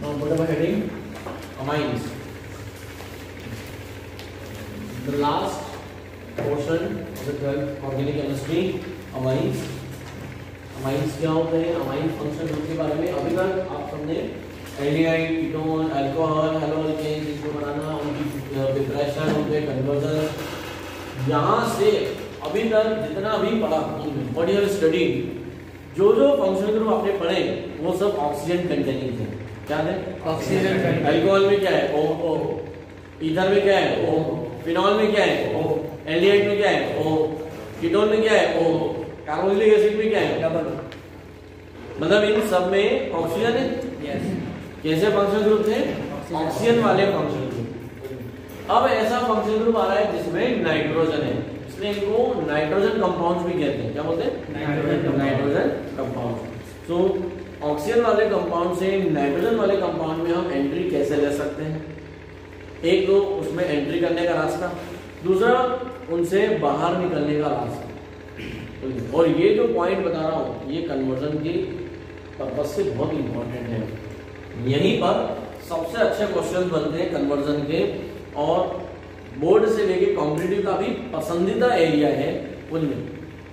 Now put up a heading, amines. The last portion of the 12th organic chemistry, amines. Amines क्या होते हैं, amine function group के बारे में अभी तक आप सबने एल्डिहाइड, कीटोन, अल्कोहल, हैलोअल्केन्स इसको बनाना, उनकी प्रिपरेशन, उनके कन्वर्जन, यहाँ से अभी तक जितना भी पढ़ा व्हाट यू हैव स्टडीड, जो फंक्शनल ग्रुप आपने पढ़े वो सब ऑक्सीजन कंटेनिंग थे। क्या थे? ऑक्सीजन। अल्कोहल में क्या है? O। ईथर में क्या है? O। फिनॉल में क्या है? O। एल्डिहाइड में क्या है? O। कीटोन में क्या है? O। कार्बोक्सिलिक एसिड में क्या है? डबल। मतलब इन सब में ऑक्सीजन है। यस। कैसे फंक्शनल ग्रुप थे? ऑक्सीजन वाले फंक्शनल ग्रुप। अब ऐसा फंक्शनल ग्रुप आ रहा है जिसमें नाइट्रोजन है, इसलिए इनको नाइट्रोजन कंपाउंड्स भी कहते हैं। क्या बोलते हैं? Nitrogen compound. सो ऑक्सीजन वाले कंपाउंड से नाइट्रोजन वाले कंपाउंड में हम एंट्री कैसे ले सकते हैं? एक तो उसमें एंट्री करने का रास्ता, दूसरा उनसे बाहर निकलने का रास्ता। और ये जो पॉइंट बता रहा हूं ये कन्वर्जन के पर्पज से बहुत इंपॉर्टेंट है। यहीं पर सबसे अच्छे क्वेश्चन बनते हैं कन्वर्जन के, और बोर्ड से लेके कॉम्पिटिटिव का भी पसंदीदा एरिया है उनमें।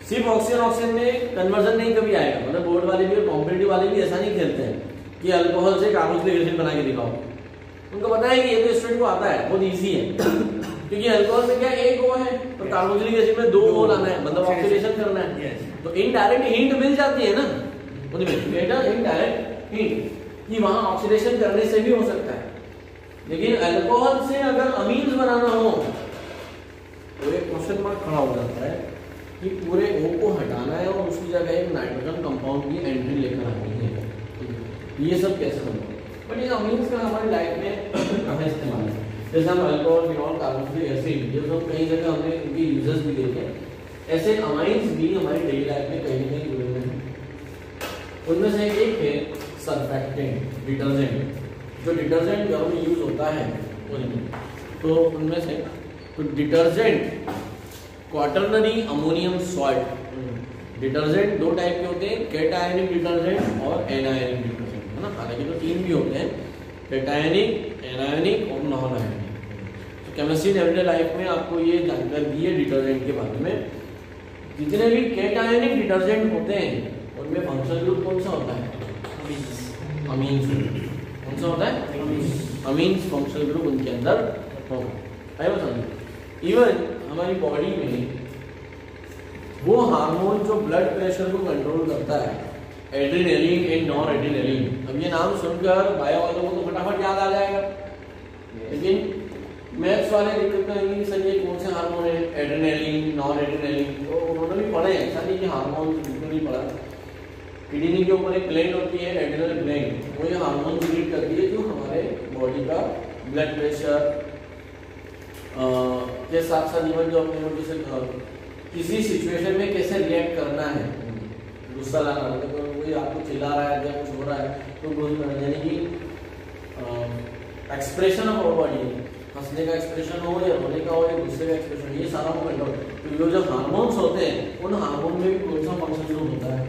सिर्फ ऑक्सीजन में कन्वर्जन नहीं कभी आएगा, मतलब बोर्ड वाले भी और कॉम्पिटिटिव वाले भी ऐसा नहीं खेलते हैं कि अल्कोहल से कार्बोक्सिलिक एसिड बना के दिखाओ। उनको पता है कि ये तो स्टूडेंट को आता है, बहुत ईजी है क्योंकि अल्कोहल में क्या एक O है तो कार्बोक्सिलिक एसिड में 2 O लाना है, मतलब ऑक्सीडेशन करना है। तो इनडायरेक्ट हिंट मिल जाती है ना उनमें, इनडायरेक्ट हिंट कि वहां ऑक्सीडेशन करने से भी हो सकता है। लेकिन अल्कोहल से अगर अमीन्स बनाना हो तो एक क्वेश्चन मार्क खड़ा हो जाता है कि पूरे O को हटाना है और उसकी जगह एक नाइट्रोजन कंपाउंड की एंट्री लेकर आनी है। ये सब कैसे होगा? बट ये अमीन्स का हमारी लाइफ में काफी इस्तेमाल है। जैसे हम अल्कोहल, फिनॉल, कार्बोक्सिलिक एसिड, ये सब कई जगह हमने इनके यूजेस भी देखे हैं, ऐसे अमाइंस भी हमारी डेली लाइफ में कहीं ना कहीं जुड़े हुए हैं। उनमें से एक है सर्फेक्टेंट, डिटर्जेंट। जो डिटर्जेंट घर में यूज होता है उनमें, तो उनमें से तो detergent quaternary ammonium salt. Detergent 2 type के होते हैं, कैटायनिक डिटर्जेंट और एनायनिक डिटर्जेंट, है ना। हालांकि तो 3 भी होते हैं, कैटायनिक, एनायनिक और नॉन आयनिक। तो केमिस्ट्री एवरीडे लाइफ में आपको ये जानकारी दी है डिटर्जेंट के बारे में। जितने भी कैटायनिक डिटर्जेंट होते हैं उनमें फंक्शनल ग्रुप कौन सा होता है? अमीन्स। कौन सा होता है? अमीन्स फंक्शनल ग्रुप उनके अंदर होगा। है बताइए, इवन हमारी बॉडी में वो हार्मोन जो ब्लड प्रेशर को कंट्रोल करता है, एड्रेनलिन एंड नॉर एड्रेनलिन। अब ये नाम सुनकर बायो वालों को तो फटाफट याद आ जाएगा, लेकिन मैथ्स वाले दिक्कत करेंगे कि सर ये कौन से हार्मोन है, एड्रेनलिन, नॉन एड्रेनलिन। तो उन्होंने भी पढ़े, ऐसा नहीं कि हार्मोन बिल्कुल नहीं पढ़ा। किडनी के ऊपर एक ग्लैंड होती है, एड्रेनल ग्लैंड, वो ये हार्मोन रिलीज करती है जो हमारे बॉडी का ब्लड प्रेशर के साथ साथ जीवन जो अपने जैसे किसी सिचुएशन में कैसे रिएक्ट करना है, गुस्सा लाना, मतलब कोई आपको चिल्ला रहा है या कुछ हो रहा है तो यानी कि एक्सप्रेशन ऑफ आवर बॉडी, हंसने का एक्सप्रेशन हो या रोने का हो या गुस्से का एक्सप्रेशन, ये सारा को कंट्रोल। तो ये जो हार्मोन्स होते हैं उन हार्मोन में भी कौन सा फंक्शन ग्रुप होता है?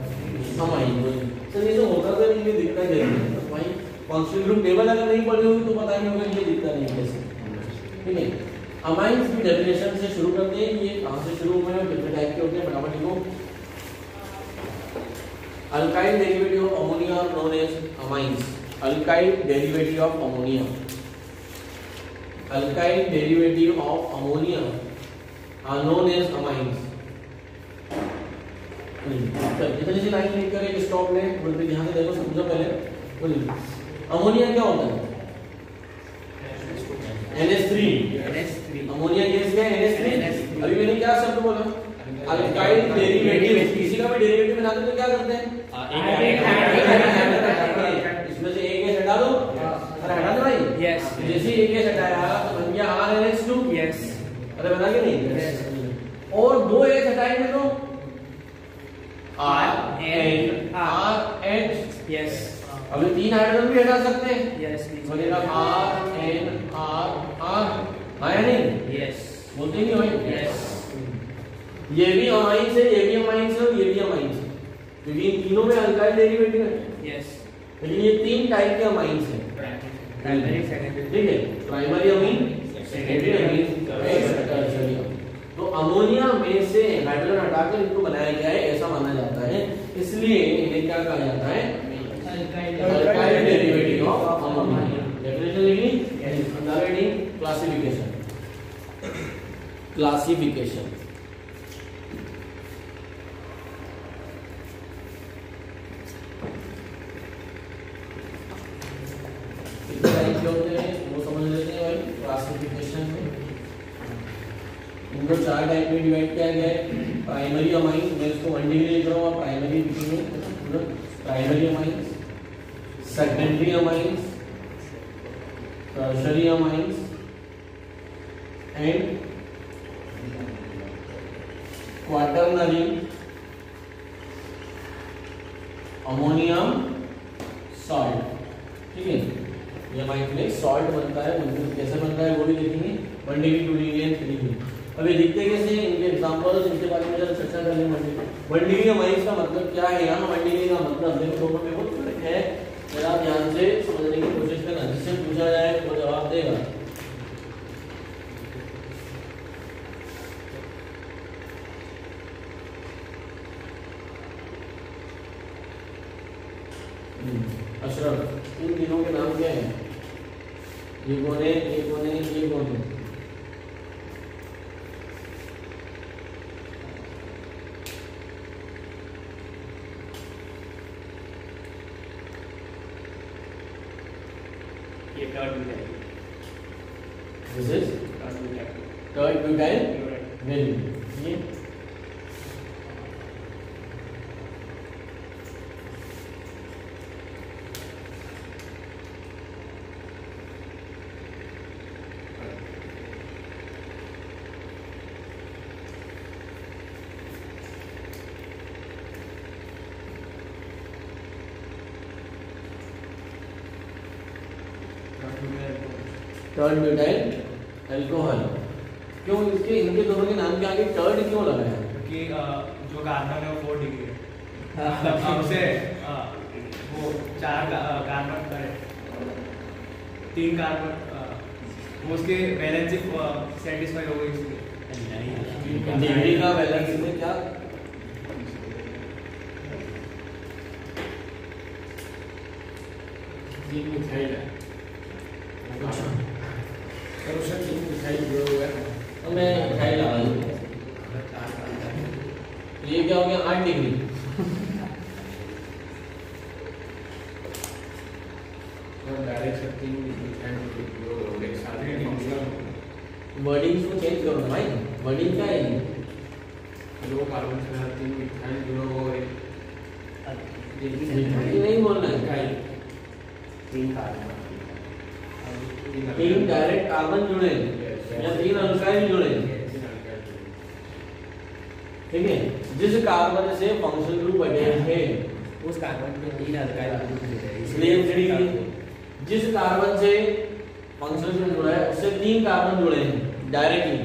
सर ये जो होता है ये दिखता है भाई, फंक्शन ग्रुप टेबल अगर नहीं पढ़ी होगी तो पता नहीं होगा ये दिखता नहीं कैसे, ठीक है। अमाइंस की डेफिनेशन से शुरू करते हैं, ये कहां से शुरू हुए हैं, कितने टाइप के होते हैं, फटाफट लिखो। Alkyl derivative of ammonia are known as amines. Alkyl derivative of ammonia, alkyl derivative of ammonia are known as amines. इतनी सी लाइन लिखकर एक स्टॉप लें, बोलते ध्यान से देखो, समझो पहले। अमोनिया क्या होता है? NH3। अमोनिया गैस क्या है? NH3। अभी मैंने क्या शब्द बोला? Alkyl derivative. किसी का भी डेरिवेटिव बनाते तो क्या करते हैं? इसमें से एक गैस हटा दो, हटा दो भाई। यस। जैसे एक गैस हटाया तो बन गया RNH2। यस। अरे बना के नहीं? और 2 H हटाएंगे तो RNH। यस। अभी 3 हाइड्रोजन भी हटा सकते हैं। यस। बनेगा RNR। हाँ या नहीं? यस। बोलते नहीं भाई? यस। ये भी अमाइंस है, ये भी अमाइंस है और ये भी अमाइंस है, क्योंकि इन तीनों में अल्काइल डेरिवेटिव है। यस। लेकिन ये 3 टाइप के अमाइंस हैं, प्राइमरी सेकेंडरी, ठीक है, primary amine, secondary amine, tertiary amine. तो अमोनिया में से हाइड्रोजन हटाकर इनको बनाया गया है ऐसा माना जाता है, इसलिए इन्हें क्या कहा जाता है, alkyl derivative of ammonia. Definition लिखी, अंदर हेडिंग क्लासिफिकेशन, क्लासिफिकेशन। वो समझ लेते हैं भाई क्लासिफिकेशन में। इनको 4 टाइप में डिवाइड किया गया है। प्राइमरी अमाइन, मैं इसको 1 डिग्री लिख रहा हूँ, प्राइमरी लिखेंगे, primary amine, secondary amine, tertiary amine and quaternary ammonium salt. ठीक है, ये अमाइन में सॉल्ट बनता है, कैसे बनता है वो भी देखेंगे, 1 डिग्री 2 डिग्री एंड 3 डिग्री। अभी दिखते कैसे हैं इनके एग्जांपल्स, इनके बारे में जरा चर्चा कर लें। 1 डिग्री अमाइंस का मतलब क्या है, यहाँ 1 डिग्री का मतलब देखो दोनों में बहुत फर्क है, जरा ध्यान से समझने की कोशिश करना, जिससे पूछा जाए वो जवाब देगा। अशरफ, इन तीनों के नाम क्या है, ये कौन है, ये कौन है, ये कौन है? This is third butyl value. ये थर्ड ब्यूटाइल अल्कोहल। क्यों इसके, इनके दोनों के नाम के आगे थर्ड क्यों लगा है? क्योंकि जो कार्बन है वो 4 डिग्री है, मतलब उससे वो 4 कार्बन करे, 3 कार्बन वो उसके बैलेंस सेटिस्फाई हो गई इसलिए डिग्री का बैलेंस में क्या मिथाइल है, तो मैं मिथाइल लगा दूं, ये क्या हो गया 8 डिग्री। वर्डिंग को चेंज करो ना भाई, वर्डिंग क्या है, दो कार्बन से 3 मिथाइल जुड़ा हुआ है, नहीं बोलना है, 3 कार्बन, 3 डायरेक्ट कार्बन जुड़े या 3 अल्काइल जुड़े, ठीक है, जिस कार्बन से फंक्शनल ग्रुप बने हैं उस कार्बन में 3 अल्काइल ग्रुप है, इसलिए जिस कार्बन से फंक्शनल ग्रुप जुड़ा है उससे 3 कार्बन जुड़े हैं डायरेक्टली,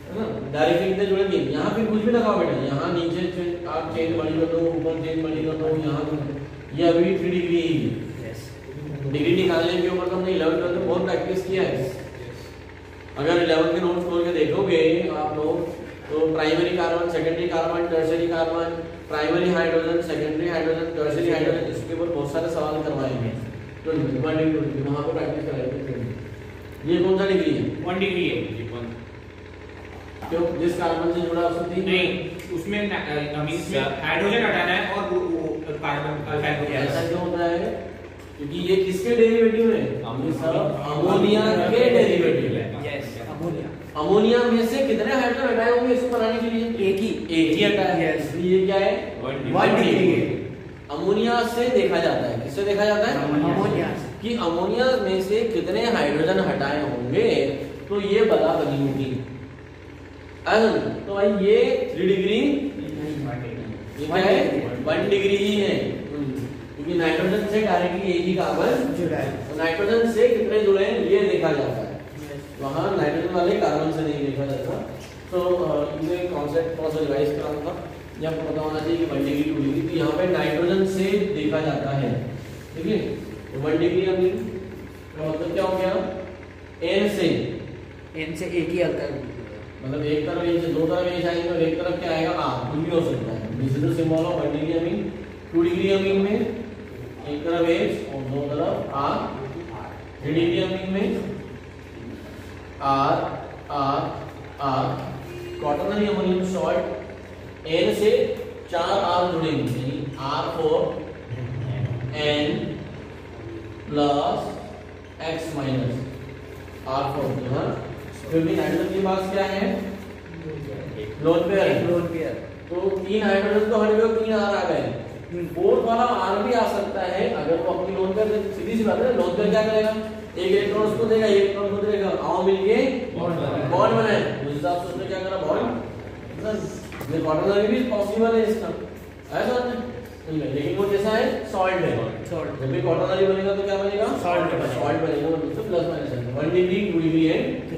है ना, डायरेक्टली कितने जुड़ेंगे, यहाँ फिर कुछ भी लगाओ बेटा, यहाँ नीचे आप चेन बड़ी कर दो, ऊपर चेन बड़ी कर दो, यहाँ ये अभी 3 डिग्री ही है। डिग्री निकालने के ऊपर हमने 11 ट्वेल्थ में बहुत प्रैक्टिस किया है। अगर 11 के नोट्स खोल के देखोगे आप लोग तो primary carbon, secondary carbon, tertiary carbon, primary hydrogen, secondary hydrogen, tertiary hydrogen, इसके ऊपर बहुत सारे सवाल करवाएंगे, तो वहाँ पे प्रैक्टिस कराएंगे। ये कौन सा डिग्री है? 1 डिग्री है। क्यों, जिस कार्बन से जुड़ा उससे नहीं, उसमें हाइड्रोजन हटाना है और वो कार्बन ऐसा क्यों होता है? क्योंकि ये किसके डेरिवेटिव है? अमोनिया के डेरिवेटिव है। यस, अमोनिया में से कितने हाइड्रोजन हटाए होंगे इसको बनाने के लिए? एक ही हटाया है, इसलिए क्या है 1 डिग्री है। अमोनिया से देखा जाता है, किससे देखा जाता है? अमोनिया कि अमोनिया में से कितने हाइड्रोजन हटाए होंगे तो ये बला बनी होगी। तो भाई ये 3 डिग्री, ये क्या है 1 डिग्री ही है, क्योंकि नाइट्रोजन से डायरेक्टली एक ही कार्बन जुड़ा है, तो नाइट्रोजन से कितने जुड़े हैं ये देखा जाता है, वहाँ नाइट्रोजन वाले कार्बन से नहीं देखा जाता। तो ये कॉन्सेप्ट थोड़ा सा रिवाइज कराऊंगा, ये आपको पता होना चाहिए कि 1 डिग्री 2 डिग्री, तो यहाँ पे नाइट्रोजन से देखा जाता है, ठीक है। तो 1 डिग्री अमीन का मतलब क्या हो गया, एन से एक ही अल्काइल, मतलब एक तरफ ये दो तरफ ये आएंगे और एक तरफ क्या आएगा आर, कुछ भी हो सकता है। This is the symbol of 1 degree amine. 2 degree amine में एक तरफ एच और दो तरफ आर। 3 डिग्री अमीन में R R R. Quaternary ammonium salt N से 4 आर जुड़ेंगे, यानी R4 N plus X minus R4 है। क्योंकि नाइट्रोजन के पास क्या है, लोन पेयर है, लोन पेयर, तो 3 हाइड्रोजन तो हट गए, 3 आर आ गए। 4th वाला आर भी आ सकता है अगर वो अपनी लोन पेयर, सीधी सी बात है। लोन पेयर क्या करेगा, एक इलेक्ट्रॉन उसको देगा, एक इलेक्ट्रॉन को देगा, आओ मिलके बॉन्ड बनाए। उस हिसाब से उसने क्या करा, बॉन्ड। ये क्वाटरनरी भी पॉसिबल है इसका, ऐसा नहीं, लेकिन वो जैसा है सॉल्ट है। सॉल्ट जब भी क्वाटरनरी बनेगा तो क्या बनेगा, सॉल्ट बनेगा। सॉल्ट बनेगा, मतलब प्लस माइनस है। 1 डिग्री 2 डिग्री एंड 3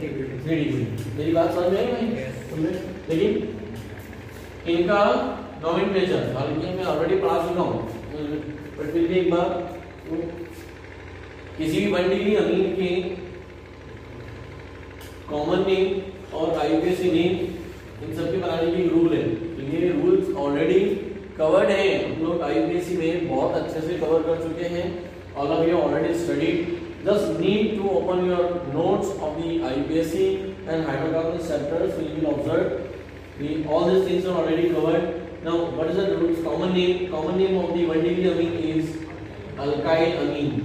डिग्री। मेरी बात समझ में आई भाई? लेकिन इनका नॉमेनक्लेचर हालांकि मैं ऑलरेडी पढ़ा चुका हूँ, बट फिर भी एक बार, किसी भी 1 डिग्री अमीन के कॉमन नेम और आईयूपीएसी नेम इन सब के बनाने की रूल है। तो ये रूल्स ऑलरेडी कवर्ड है, हम लोग आईयूपीएसी में बहुत अच्छे से कवर कर चुके हैं। All of you already studied, just need to open your notes of the IUPAC and hydrocarbon chapters, so you will observe all these things are already covered. Now what is the rules? Common name of the 1 degree amine is alkyl amine,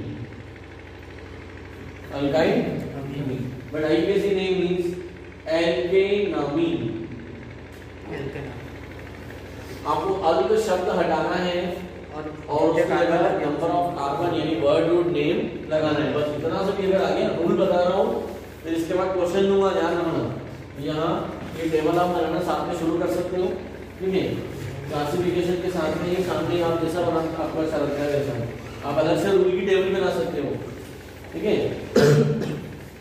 but IUPAC name is alkanamine. आपको अल्क शब्द हटाना है और उसके जगह number of carbon यानी word root name लगाना है, बस इतना सा क्लियर आ गया। रूल बता रहा हूँ, फिर इसके बाद क्वेश्चन दूंगा, ध्यान रखना। यहाँ ये टेबल आप बनाना साथ में शुरू कर सकते हो, ठीक है। क्लासिफिकेशन के साथ में ही सामने आप जैसा बना आपको अच्छा लगता है वैसा आप अलग से रूल की टेबल बना सकते हो, ठीक है।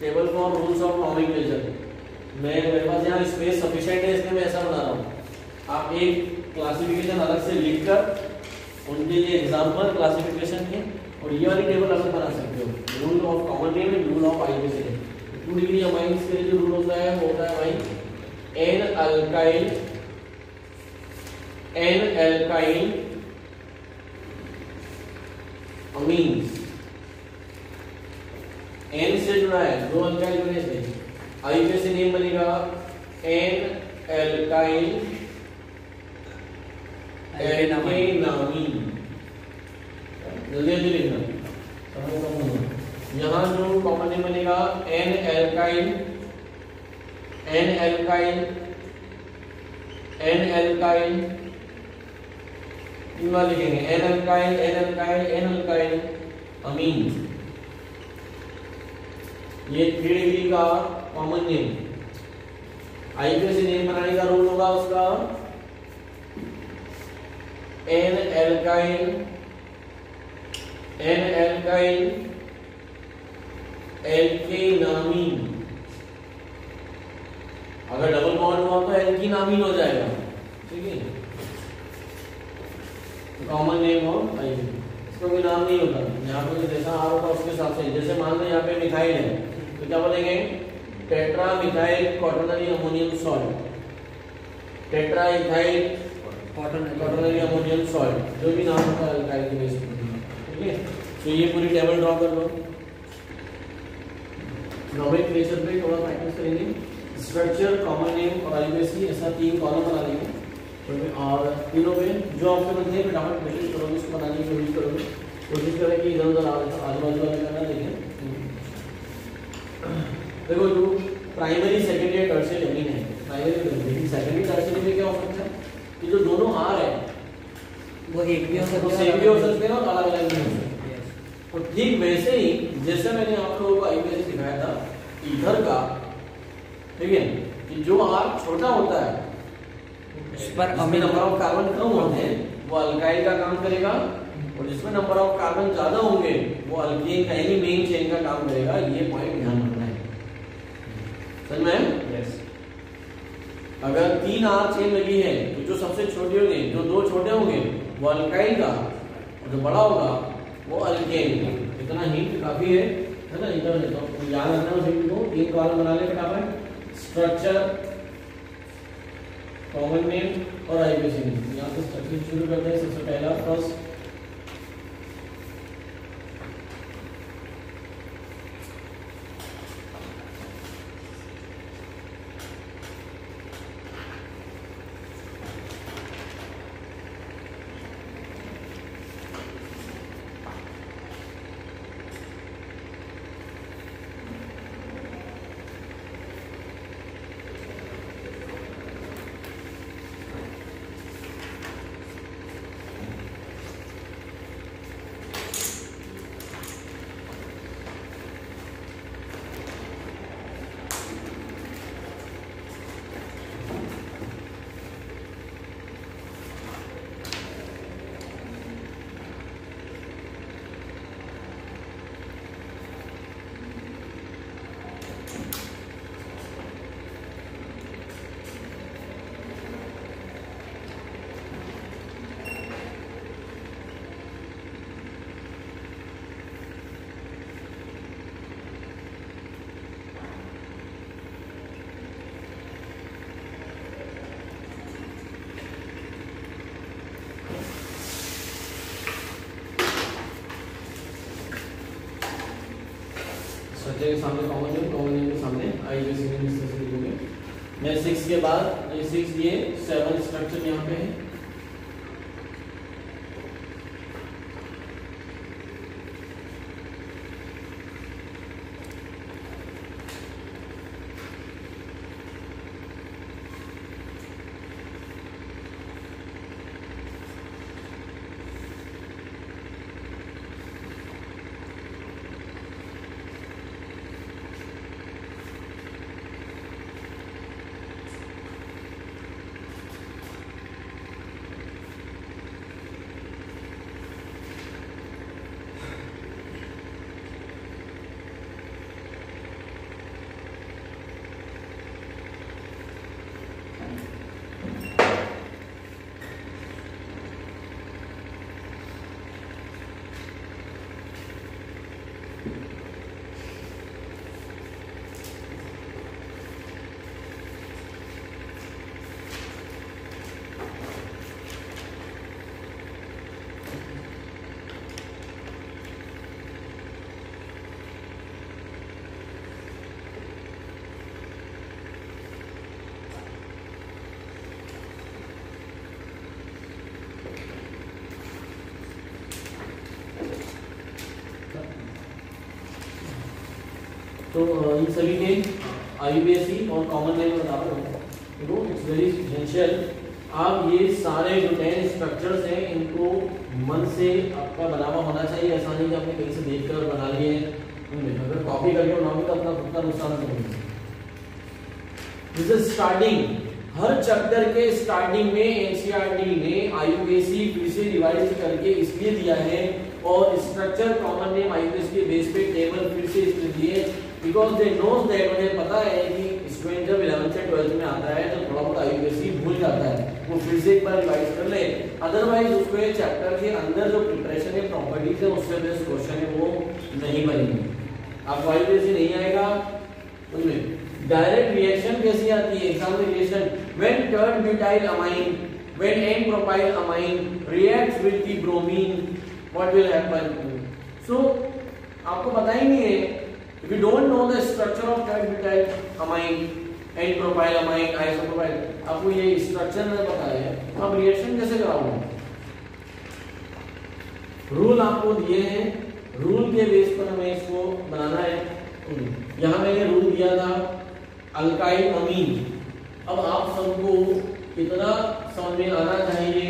Table for rules of nomenclature, मेरे पास यहाँ स्पेस सफिशिएंट है इसलिए मैं ऐसा बना रहा हूँ। आप एक क्लासिफिकेशन अलग से लिखकर उनके लिए एग्जाम्पल क्लासिफिकेशन है और ये वाली टेबल अलग बना सकते हो। Rule of common name and rule of IUPAC. 2 degree amines के लिए जो रूल होता है वो होता है भाई एन अल्काइल अमीन्स। एन से जुड़ा है, 2 अल्काइल जुड़े थे, आईयूपीएसी नेम बनेगा एन अल्काइल एल्केनामीन। जल्दी जल्दी लिखना। यहाँ जो कॉमन नेम बनेगा एन अल्काइल लिखेंगे एन अल्काइल अमीन। ये 3 डिग्री का कॉमन नेम। आईयूपीएसी नेम बनाने का रूल होगा उसका एन अल्काइल एल्केनामीन। अगर डबल बॉन्ड हुआ तो एल्केनामीन हो जाएगा, ठीक है। कॉमन नेम और इसका कोई नाम नहीं होता, यहाँ पे जैसा आर होता है उसके हिसाब से। जैसे मान लो यहाँ पे मिथाइल है तो क्या बोलेंगे, tetra methyl quaternary ammonium salt, tetra ethyl quaternary ammonium salt, जो भी नाम होता है अल्काइल के बेस पर, ठीक है। तो ये पूरी टेबल ड्रॉ कर लो। नॉमेनक्लेचर पे थोड़ा प्रैक्टिस करेंगे। स्ट्रक्चर, कॉमन नेम और आईयूपीएसी, ऐसा 3 कॉलम बना लेंगे और तीनों पे जो आपसे बनते हैं फटाफट कोशिश करोगे इसको बनाने की कोशिश करोगे। कोशिश करें कि इधर उधर आजू बाजू वाले करना देखें। देखो जो प्राइमरी सेकेंडरी टर्शियरी अमीन है, प्राइमरी सेकेंडरी टर्शियरी में क्या हो सकता है कि जो दोनों आर है वो एक भी हो सकता है, सेम भी हो सकते हैं और अलग अलग भी हो सकते हैं। और ठीक वैसे ही जैसे मैंने आप लोगों को आईयूपीएसी सिखाया था ईथर का, ठीक है, कि जो आर छोटा होता है उस पर जिसमें नंबर ऑफ कार्बन कम होते हैं वो अल्काइल का काम करेगा, और जिसमें नंबर ऑफ कार्बन ज्यादा होंगे वो अल्कीन का यानी मेन चेन का काम करेगा। ये पॉइंट ध्यान रखना है, समझ में? यस। अगर 3 आर चेन लगी है तो जो सबसे छोटे होंगे, जो 2 छोटे होंगे वो अल्काइल का, और जो बड़ा होगा वो अल्केन। इतना हिंट काफी है ना। इधर तो याद रखना उस हिंट को। 3 कॉलम बना ले फटाफट। स्ट्रक्चर, कॉमन नेम और आईयूएसी नेम। यहाँ से स्ट्रक्चर शुरू करते हैं। सबसे पहला फर्स्ट स्ट्रक्चर के सामने कॉमन नेम के सामने आईयूएसी नेम इस तरह से लिखोगे। मैं 6 के बाद ये 6 ये 7 स्ट्रक्चर यहाँ पे है। तो इन सभी के आईयूएसी और कॉमन नेम बता रहा हूँ। देखो इट्स वेरी एसेंशियल। आप ये सारे जो 10 स्ट्रक्चर्स हैं इनको मन से आपका बना हुआ होना चाहिए। ऐसा नहीं कि आपने कहीं से देखकर बना लिए हैं। अगर कॉपी करके बनाओगे तो अपना खुद का नुकसान करोगे। This is starting. Her chapter के स्टार्टिंग में एनसीईआरटी ने आईयूएसी फिर से रिवाइज करके इसलिए दिया है और स्ट्रक्चर कॉमन नेम आईयूएसी के बेस पे टेबल फिर से इसलिए दिए बिकॉज दे नोज दैट उन्हें पता है कि स्टूडेंट जब 11th से 12th में आता है तो थोड़ा बहुत आईयूएसी भूल जाता है। वो फिर से एक बार रिवाइज कर ले। अदरवाइज उसको ये चैप्टर के अंदर जो प्रिपरेशन है प्रॉपर्टीज है उससे बेस्ड क्वेश्चन है वो नहीं बनेंगे। आपको आईयूएसी नहीं आएगा उनमें। डायरेक्ट रिएक्शन कैसी आती है एग्जाम में? Reaction when tert butyl amine when n propyl amine reacts with the bromine what will happen. So आपको पता ही नहीं है। If you don't know the structure of tert-butyl amine, N-propyl amine, isopropyl, आपको ये स्ट्रक्चर नहीं पता है तो आप रिएक्शन कैसे कराओगे? रूल आपको दिए हैं, रूल के बेस पर हमें इसको बनाना है। यहाँ मैंने रूल दिया था अल्काइल अमीन। अब आप सबको कितना समझ में आना चाहिए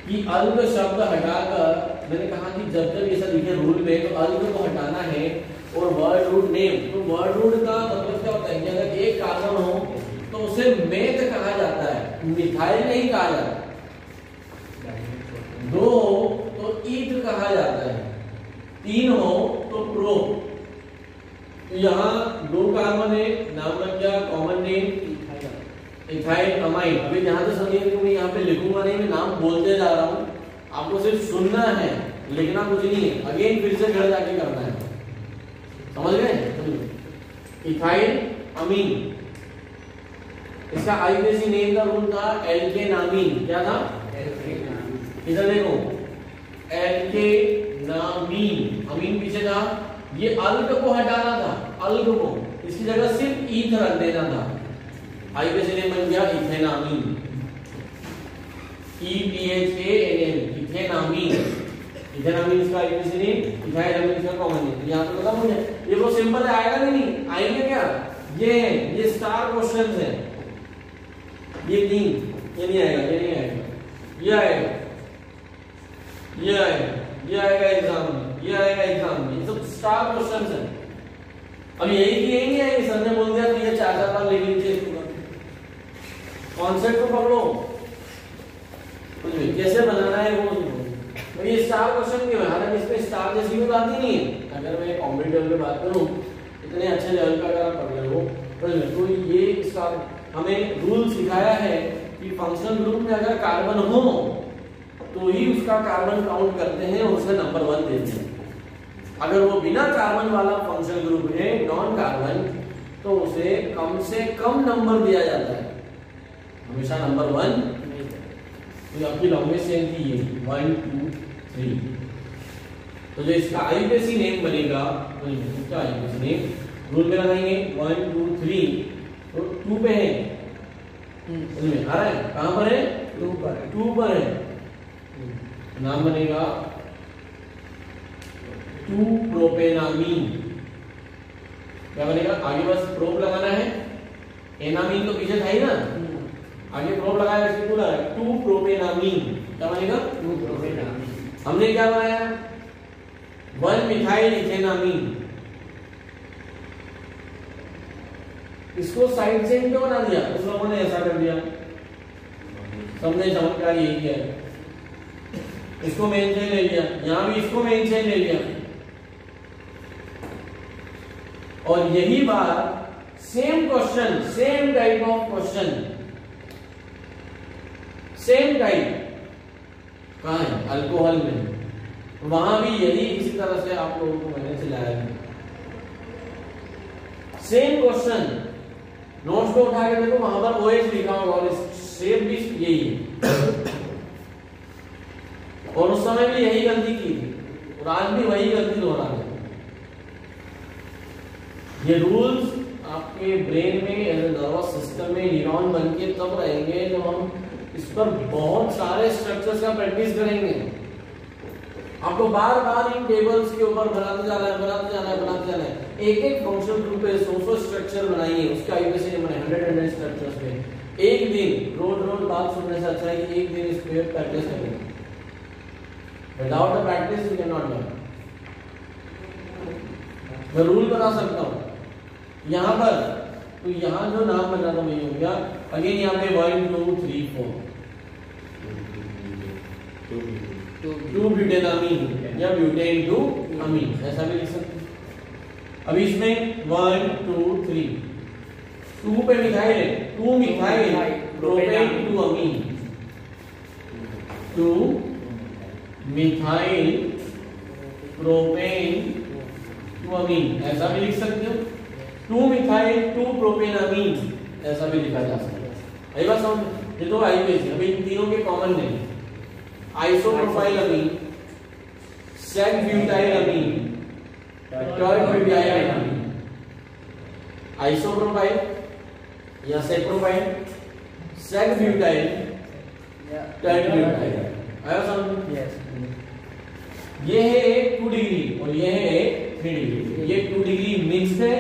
कि अल्क शब्द हटाकर, मैंने कहा कि जब जब ऐसा लिखे रूल में तो अल्क को हटाना है और वर्ड रूट नेम। तो वर्ड रूट का मतलब क्या होता है कि अगर एक कार्बन हो तो उसे मेथ कहा जाता है, मिथाइल नहीं कहा जाता। 2 हो तो ईथ कहा जाता है, 3 हो तो प्रो। तो यहाँ 2 कार्बन है, नाम लग गया कॉमन नेम इथाइल अमाइन। अभी ध्यान से समझिए, मैं यहाँ पे लिखूंगा नहीं, मैं नाम बोलते जा रहा हूँ। आपको सिर्फ सुनना है, लिखना कुछ नहीं है। अगेन फिर से घर जाके करना है, समझ गए? इथाइल अमीन, इसका आईयूपीएसी नेम का रूल था एल्केनामीन। क्या था? इधर देखो, एल्केनामीन, अमीन पीछे था, ये अल्क को हटाना था, अल्क को, इसकी जगह सिर्फ ईथ रख देना था। आईयूपीएसी नेम बन गया इथेनामीन, EPHANN, इथेनामीन। इथेनामीन इसका आईयूपीएसी नेम, इथाइल अमीन इसका कॉमन नेम। यहां पे पता मुझे ये वो सिंपल आएगा कि नहीं? आएंगे क्या? ये स्टार क्वेश्चंस है, ये तीन, ये नहीं आएगा, ये नहीं आएगा, ये आएगा, ये आएगा, ये आएगा एग्जाम में, ये आएगा एग्जाम में, ये सब स्टार क्वेश्चंस है। अब यही की यही है, सर ने बोल दिया तो ये 4-4 बार ले लीजिए इसको, कॉन्सेप्ट को पकड़ो, कैसे बनाना है वो। तो ये स्टार क्वेश्चन क्यों है? हालांकि इसमें स्टार जैसी कोई बात ही नहीं है। अगर मैं कॉम्पिटिटिव की बात करूं, इतने अच्छे लेवल का अगर आप पढ़ रहे हो तो ये इसका हमें रूल सिखाया है कि फंक्शनल ग्रुप में अगर कार्बन हो तो ही उसका कार्बन काउंट करते हैं और उसे नंबर 1 देते हैं। अगर वो बिना कार्बन वाला फंक्शनल ग्रुप है, नॉन कार्बन, तो उसे कम से कम नंबर दिया जाता है, हमेशा नंबर 1। तो आपकी लॉन्गेस्ट चेन थी ये 1 2 3। तो जो इसका आईयूपीएसी नेम बनेगा, तो इसका आईयूपीएसी नेम रूल में लगाएंगे 1 2 3, तो 2 पे है, इसमें आ रहा है, कहां पर है? 2 पर, 2 पर है। नाम बनेगा 2 प्रोपेनामीन। क्या बनेगा? आगे बस प्रोप लगाना है, एनामीन तो पीछे था ही ना, आगे प्रोप लगाया, इसमें पूरा 2 प्रोपेनामीन। क्या बनेगा? 2 प्रोपेनामीन। हमने क्या बनाया? 1 मिथाइल इथेनामीन। इसको साइड चेन क्यों बना दिया? उस लोगों ने ऐसा कर दिया, सबने चमत्कार यही किया, इसको मेन चेन ले लिया, यहां भी इसको मेन चेन ले लिया, और यही बात same question, same type of question, same type कहां है? अल्कोहल में, वहां भी यही इसी तरह से आप लोगों को मैंने चलाया है। सेम क्वेश्चन, नोट्स को उठा के देखो, वहां पर OH लिखा होगा और सेम भी यही है। और उस समय भी यही गलती की थी और आज भी वही गलती दोहरा रहे। ये रूल्स आपके ब्रेन में, नर्वस सिस्टम में न्यूरॉन बन के तब रहेंगे जब हम इस पर बहुत सारे स्ट्रक्चर्स का प्रैक्टिस करेंगे। आपको बार बार इन टेबल्स के ऊपर बनाते जाना है, बनाते जाना है, बनाते जाना है। एक एक फंक्शनल ग्रुप पे 100 स्ट्रक्चर बनाइए, उसका आईयूपीएसी नंबर 100 स्ट्रक्चर्स पे। एक दिन रोज बात सुनने से अच्छा है कि एक दिन इस पे प्रैक्टिस करें। Without a practice you can not learn. मैं रूल बना सकता हूं यहां पर, तो यहां जो नाम बना था वही हो गया। अगेन यहां पे 1 2 3 4 2 ब्यूटेनामीन या ब्यूटेन 2 अमीन, ऐसा भी लिख सकते हैं। अभी इसमें 1 2 3 2 पे मिथाइल है, 2 मिथाइल प्रोपेन 2 अमीन, 2 मिथाइल प्रोपेन 2 अमीन, ऐसा भी लिख सकते हो। 2 मिथाइल 2 प्रोपेनामीन, ऐसा भी लिखा जा सकता है। आई बात समझ? ये तो आईयूपीएसी। अभी इन तीनों के कॉमन नेम आइसोप्रोपाइल अमीन, सेट ब्यूटाइल अमीन, टर्ट ब्यूटाइल अमीन। आइसोप्रोपाइल या सेप्रोपाइल, सेट ब्यूटाइल, टर्ट ब्यूटाइल। आया समझ? यस। ये है एक 2 डिग्री और ये है एक 3 डिग्री। ये 2 डिग्री मिक्स्ड है,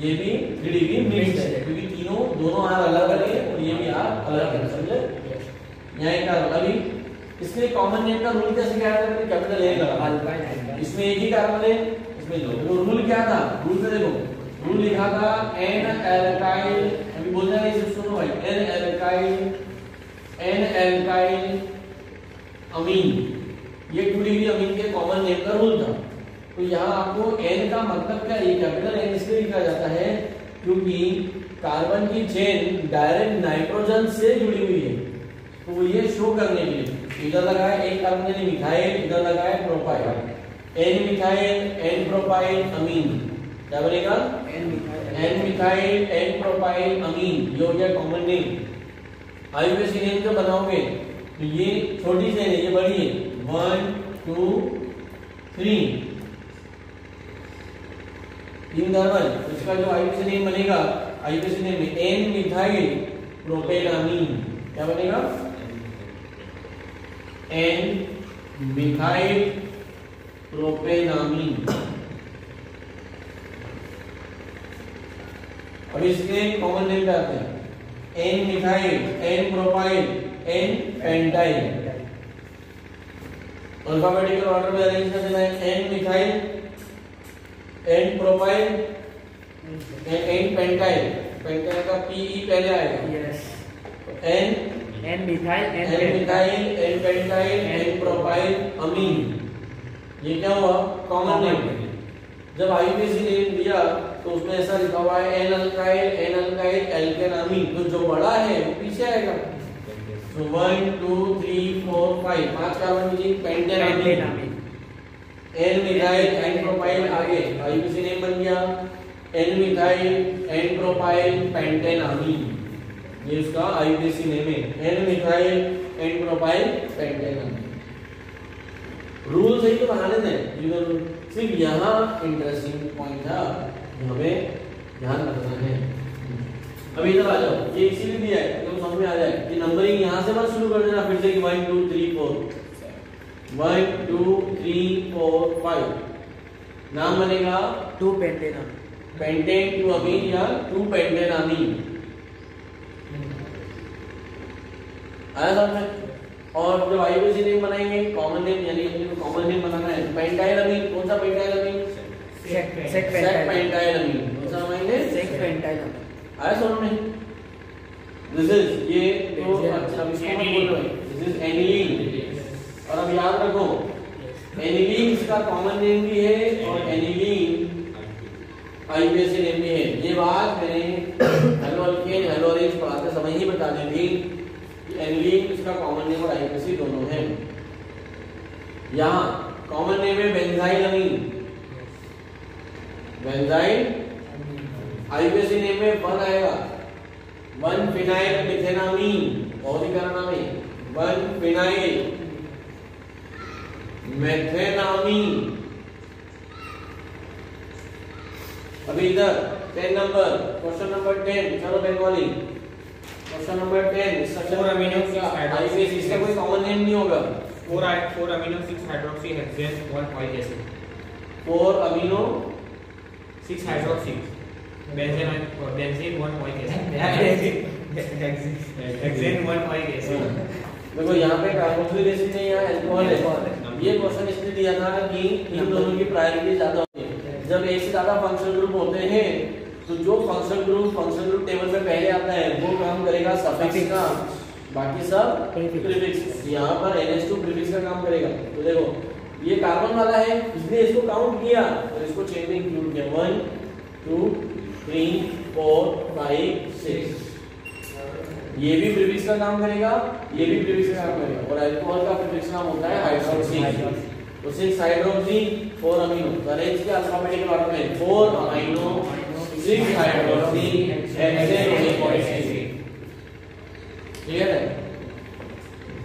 ये भी 3 डिग्री मिक्स्ड है, क्योंकि तीनों दोनों आर अलग अलग है और ये भी आर अलग है। समझे? यहाँ एक आर अभी इसके कॉमन नेम का रूल कैसे क्या है? कैपिटल ए लगा, इसमें एक ही कार्बन है, इसमें दो। तो रूल क्या था? रूल में देखो, रूल लिखा था एन एल्काइल, अभी बोल रहे हैं, सुनो भाई, एन एल्काइल अमीन, ये 2 डिग्री अमीन के कॉमन नेम का रूल था। तो यहाँ आपको एन का मतलब क्या है? कैपिटल एन इसलिए लिखा जाता है क्योंकि कार्बन की चेन डायरेक्ट नाइट्रोजन से जुड़ी हुई है, तो ये शो करने के लिए इधर लगा है एक कार्बन यानी मिथाइल, इधर लगा है propyl, n methyl n propyl amine, क्या बनेगा n methyl n propyl amine, ये हो गया कॉमन नेम। आईयूपीएसी नेम जो बनाओगे तो ये छोटी चेन है, ये बड़ी है, 1 2 3 तीन कार्बन, इसका जो आईयूपीएसी नेम बनेगा, आईयूपीएसी नेम में एन मिथाइल प्रोपेनामीन, क्या बनेगा एन मिथाइल प्रोपेनामीन। अब इसके कॉमन नेम पे आते हैं, n methyl n propyl n pentyl. Alphabetical order में अरेंज कर देना है, n methyl n propyl n pentyl, pentyl का पीई पहले आएगा, yes n methyl methyl n pentyl n propyl amine. ये क्या हुआ कॉमन नेम। जब आईयूपीएसी नेम दिया तो उसमें ऐसा लिखा हुआ है एन अल्काइल एल्केन अमीन, तो जो बड़ा है वो पीछे आएगा। तो 1 2 3 4 5 पांच कार्बन की pentanamine, n methyl n propyl आगे आईयूपीएसी नेम बन गया n methyl n propyl pentanamine, ये उसका आईयूपीएसी नेम है, n methyl n propyl pentanamine. Rule सही तो बनाने दें, सिर्फ यहाँ इंटरेस्टिंग पॉइंट था हमें ध्यान रखना है। अभी इधर आ जाओ, ये इसीलिए दिया है तो समझ में आ जाए कि नंबरिंग यहाँ से मत शुरू कर देना फिर से कि 1 2 3 4 1 2 3 4 5 नाम बनेगा 2 पेंटेनामीन, पेंटेन 2 अमीन या 2 पेंटेनामीन। आया समझ में? और जब आईयूपीएसी नेम बनाएंगे कॉमन नेम यानी कॉमन नेम बनाना है, पेंटाइल अमीन, कौन सा पेंटाइल अमीन? सेक पेंटाइल अमीन, कौन सा बनाएंगे? सेक पेंटाइल। आया समझ में? दिस इज ये तो अच्छा इसको मत बोलो, दिस इज एनिलीन। और अब याद रखो एनिलीन इसका कॉमन नेम भी है और एनिलीन आईयूपीएसी नेम भी है। ये बात मैंने हेलो अल्केन हेलो अरेंज पढ़ाते समय ही बता दी थी कि एनिलीन इसका कॉमन नेम और आईयूपीएसी दोनों है। यहाँ कॉमन नेम है बेंजाइल अमीन, बेंजाइल आईयूपीएसी नेम में 1 आएगा, 1 फिनाइल मिथेनामीन, बहुत ही प्यारा नाम है, 1 फिनाइल मेथेनामीन। अभी इधर 10 नंबर, क्वेश्चन नंबर 10, चलो Bengali question number 10, structure amino का आईयूपीएसी, इसका कोई कॉमन नेम नहीं होगा। 4 amino 6 hydroxy hexane 1 oleic acid, 4 amino 6 hydroxy benzene 1 oleic acid, hexane 1 oleic acid। देखो यहाँ पे कार्बोक्सिलिक एसिड है, यहाँ अल्कोहल है। ये क्वेश्चन इसलिए दिया था कि इन दोनों की प्रायोरिटी ज्यादा होती है। जब एक से ज्यादा फंक्शनल ग्रुप होते हैं तो जो फंक्शनल ग्रुप टेबल में पहले आता है वो काम करेगा सफिक्स का, बाकी सब प्रीफिक्स। यहाँ पर NH2 प्रीफिक्स का काम करेगा। तो देखो ये कार्बन वाला है इसलिए इसको काउंट किया और इसको चेन में इंक्लूड किया, 1 2 3 4 5 6। ये भी प्रीफिक्स का काम करेगा, ये भी प्रीफिक्स का काम करेगा। और अल्कोहल का प्रीफिक्स नाम होता है हाइड्रोक्सी। तो 6 हाइड्रोक्सी 4 अमीनो, तो अरेंज के अल्फाबेटिकल ऑर्डर में 4 अमीनो 6 हाइड्रोक्सी हेक्सेन। क्लियर है?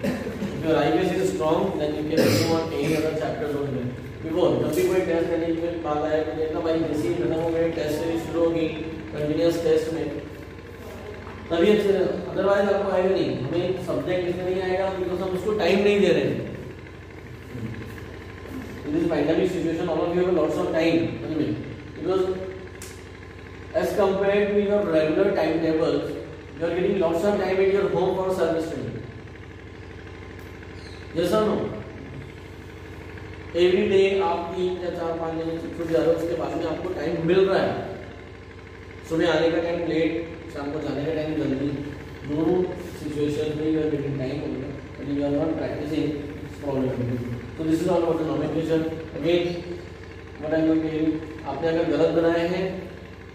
If your IPS is strong, then you can move on any other chapters on it. Before, जब भी कोई टेस्ट करने की बात आए तो देखना भाई जैसे ही खत्म हो गए टेस्ट सीरीज शुरू होगी कंटिन्यूअस टेस्ट में, तभी अच्छे रहेगा। अदरवाइज आपको आएगा नहीं, हमें सब्जेक्ट इसमें नहीं आएगा बिकॉज हम उसको टाइम नहीं दे रहे हैं। In this pandemic situation, all of you have lots of time, because as compared to your regular timetables, you are getting lots of time at your home for service training. Yes or no? Every day आप 3 या 4 5 दिन छुट्टी जा रहे हो, उसके बाद में आपको टाइम मिल रहा है। सुबह आने का टाइम लेट, शाम को जाने का टाइम जल्दी, दोनों सिचुएशन में you are getting time but you are not practising problem. तो this is all about the nomenclature. Again what I am going to tell you, आपने अगर गलत बनाए हैं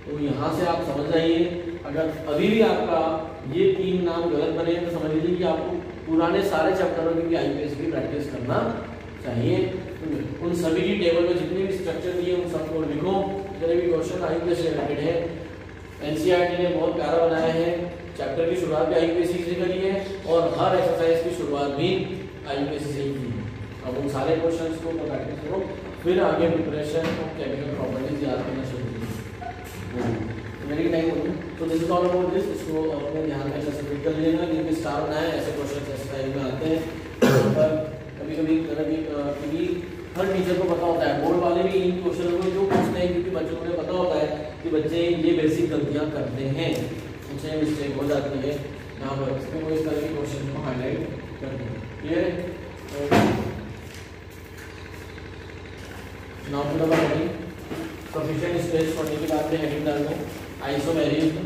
तो यहाँ से आप समझ जाइए। अगर अभी भी आपका ये 3 नाम गलत बने हैं तो समझ लीजिए कि आपको पुराने सारे चैप्टरों की भी आईपीएस की प्रैक्टिस करना चाहिए। उन सभी की टेबल में जितने भी स्ट्रक्चर दिए उन सबको लिखो, जितने भी क्वेश्चन आईपीएस से रिलेटेड है। एनसीईआरटी ने बहुत प्यारा बनाया है, चैप्टर की शुरुआत भी आईपीएस से करी है और हर एक्सरसाइज की शुरुआत भी आईपीएस से ही की है। अब उन सारे क्वेश्चंस को प्रैक्टिस करो, फिर आगे प्रिपरेशन ऑफ केमिकल प्रॉपर्टीज याद करना शुरू करो। मेरी टाइम हो गई, तो this is all about this. इसको अपने ध्यान में ऐसे फिट कर लेना, जिनके स्टार बनाए ऐसे क्वेश्चन एक्सरसाइज में आते हैं। पर कभी कभी हर टीचर को पता होता है, बोर्ड वाले भी इन क्वेश्चनों को जो पूछते हैं क्योंकि बच्चों को पता होता है कि बच्चे ये बेसिक गलतियां करते हैं, उनसे मिस्टेक हो जाती है। यहाँ पर इसमें कोई इस तरह के क्वेश्चन को हाईलाइट कर दें। क्लियर है? Now to the heading sufficient space छोड़ने के बाद में हेडिंग डाल दो isomerism.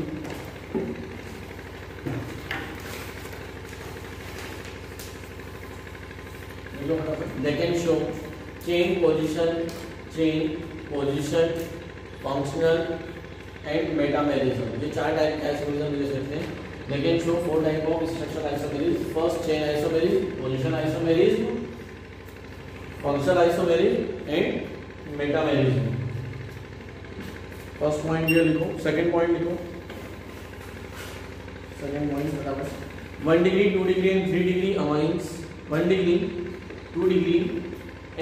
They can show chain position, functional and metamerism. ये चार टाइप के आइसोमेरिज्म ले सकते हैं। They can show 4 type of structural isomerism. First chain isomerism, position isomerism, functional isomerism and metamerism. First point ये लिखो, सेकंड पॉइंट लिखो। Second point फटाफट 1 degree 2 degree and 3 degree amines 1 degree 2 degree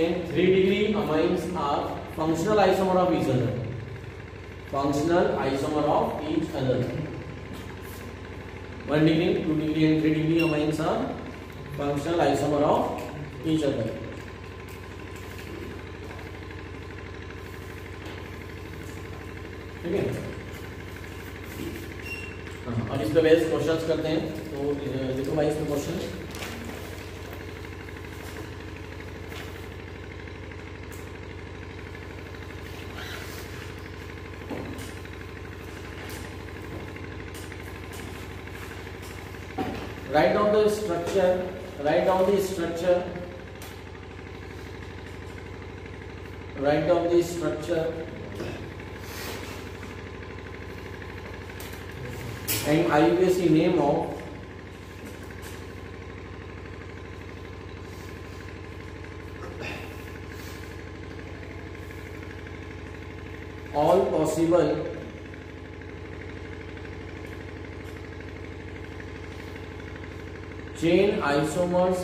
and 3 degree amines are functional isomer of each other. Functional isomer of each other. 1 degree, 2 degree and 3 degree amines are functional isomer of each other. ठीक है? अब इस पे base questions करते हैं। तो देखो भाई इसमें question write down the structure write down the structure and IUPAC name of all possible chain isomers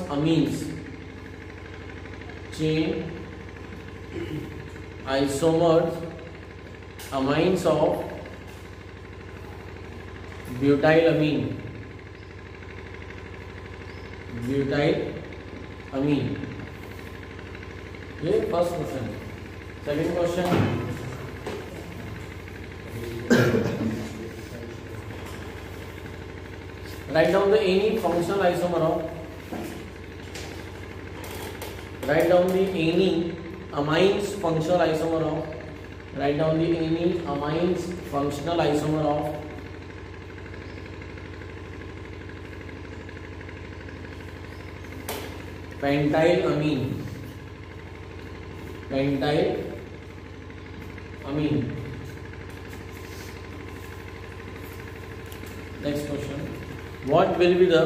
amines of butylamine ये first question. Second question write down the any functional isomer of write down the any amines functional isomer of write down the any amines functional isomer of pentylamine next question what will be the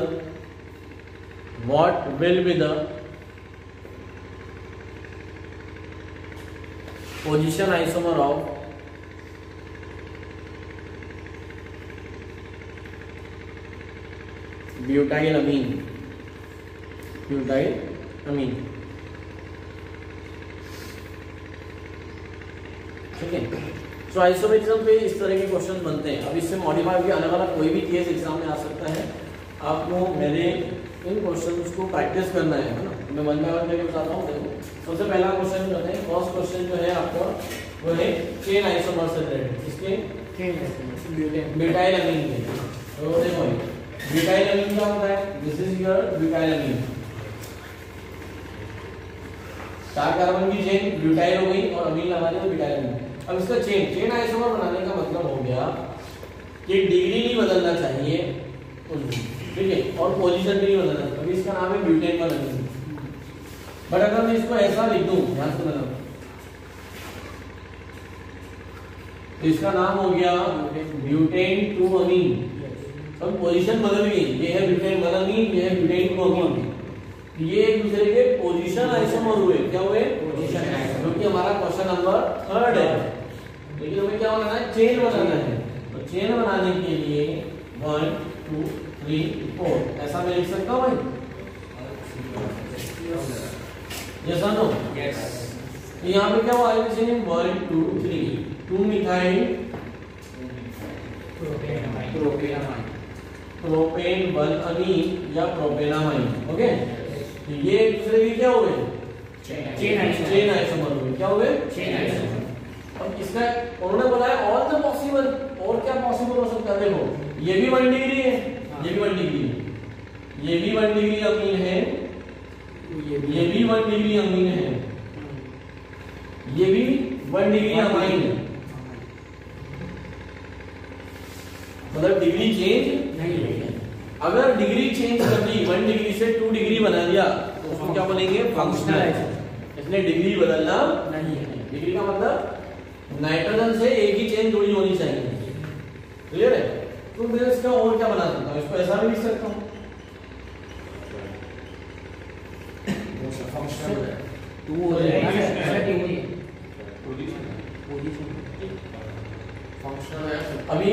position isomer of butylamine ठीक है। सो isomerism पे इस तरह के question बनते हैं। अब इससे मॉडिफाई भी अलग अलग कोई भी केस एग्जाम में आ सकता है। आपको मेरे इन क्वेश्चंस को प्रैक्टिस करना है ना। मैं वन बाय वन करके बताता हूँ। देखो सबसे पहला क्वेश्चन जो है फर्स्ट क्वेश्चन जो है आपका वो है चेन आइसोमर से रिलेटेड। इसके ब्यूटाइलएमीन के। तो देखो ब्यूटाइलएमीन क्या होता है? This is your butylamine. 4 carbon की चेन ब्यूटाइल हो गई और अमीन लगा दिया तो ब्यूटाइलएमीन। अब इसका चेन आइसोमर बनाने का मतलब हो गया कि डिग्री नहीं बदलना चाहिए, ठीक है, और पोजीशन भी नहीं बदलना। अभी इसका नाम है ब्यूटेन का अमीन। बट अगर मैं इसको ऐसा लिख दूं, ध्यान से बताओ, इसका नाम हो गया ब्यूटेन 2 अमीन। अब पोजीशन बदल गई, ये है ब्यूटेन 1 अमीन, ये है ब्यूटेन 2 अमीन, ये एक दूसरे के पोजीशन आइसोमर हुए, क्या हुए पोजीशन आइसोमर, क्योंकि हमारा क्वेश्चन नंबर 3 है, लेकिन हमें क्या बनाना है, चेन बनाना है। तो चेन बनाने के लिए 1 2 3 4 ऐसा मैं लिख सकता हूं भाई, जैसा नो यस। तो यहाँ पे क्या हुआ है, 1 2 3 2 मिथाइल प्रोपेन 1 अमीन या प्रोपेनामाइन, ओके। तो ये एक दूसरे के क्या हुए, चेन आइसोमर हुए, क्या हुए चेन आइसोमर। अब इसका उन्होंने बोला है ऑल द पॉसिबल, और क्या पॉसिबल हो सकता है, देखो ये भी 1 डिग्री है, ये भी 1 डिग्री है, ये भी 1 डिग्री अमीन है, ये भी 1 डिग्री अमीन है, ये भी 1 डिग्री अमाइन है, मतलब डिग्री चेंज नहीं है। अगर डिग्री चेंज कर दी 1 डिग्री से 2 डिग्री बना दिया तो उसको क्या बोलेंगे, फंक्शनल आइसोमर। इसलिए डिग्री बदलना नहीं है। डिग्री का मतलब नाइट्रोजन से एक ही चेन जुड़ी होनी चाहिए, क्लियर है। तो मैं इसका और क्या बना सकता हूँ, इसको ऐसा भी लिख सकता हूँ, फंक्शनल है, 2 हो जाएगा, फंक्शनल है। अभी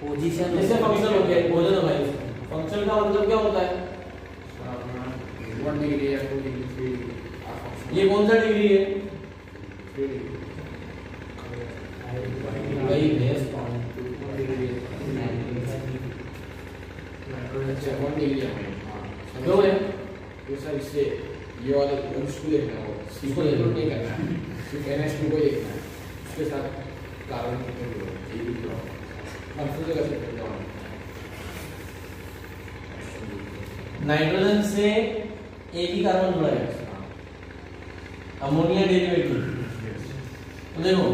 पोजीशन जैसे फंक्शन हो गया, भोजन है भाई, फंक्शन का मतलब क्या होता है, 1 डिग्री या 2 डिग्री 3 डिग्री, ये कौन सा डिग्री है, 3 डिग्री, वही बेस 1 डिग्री, अच्छा 1 डिग्री है, हाँ क्यों है, तो सर इससे ये वाला उसको देखना है, इसको नहीं करना है, सिर्फ NH2 को देखना है, उसके साथ कार्बन कितने जुड़े हैं, ये भी जुड़ा है, कंफ्यूज कर सकते हैं। नाइट्रोजन से एक ही कार्बन जुड़ा है, अमोनिया डेरिवेटिव, तो देखो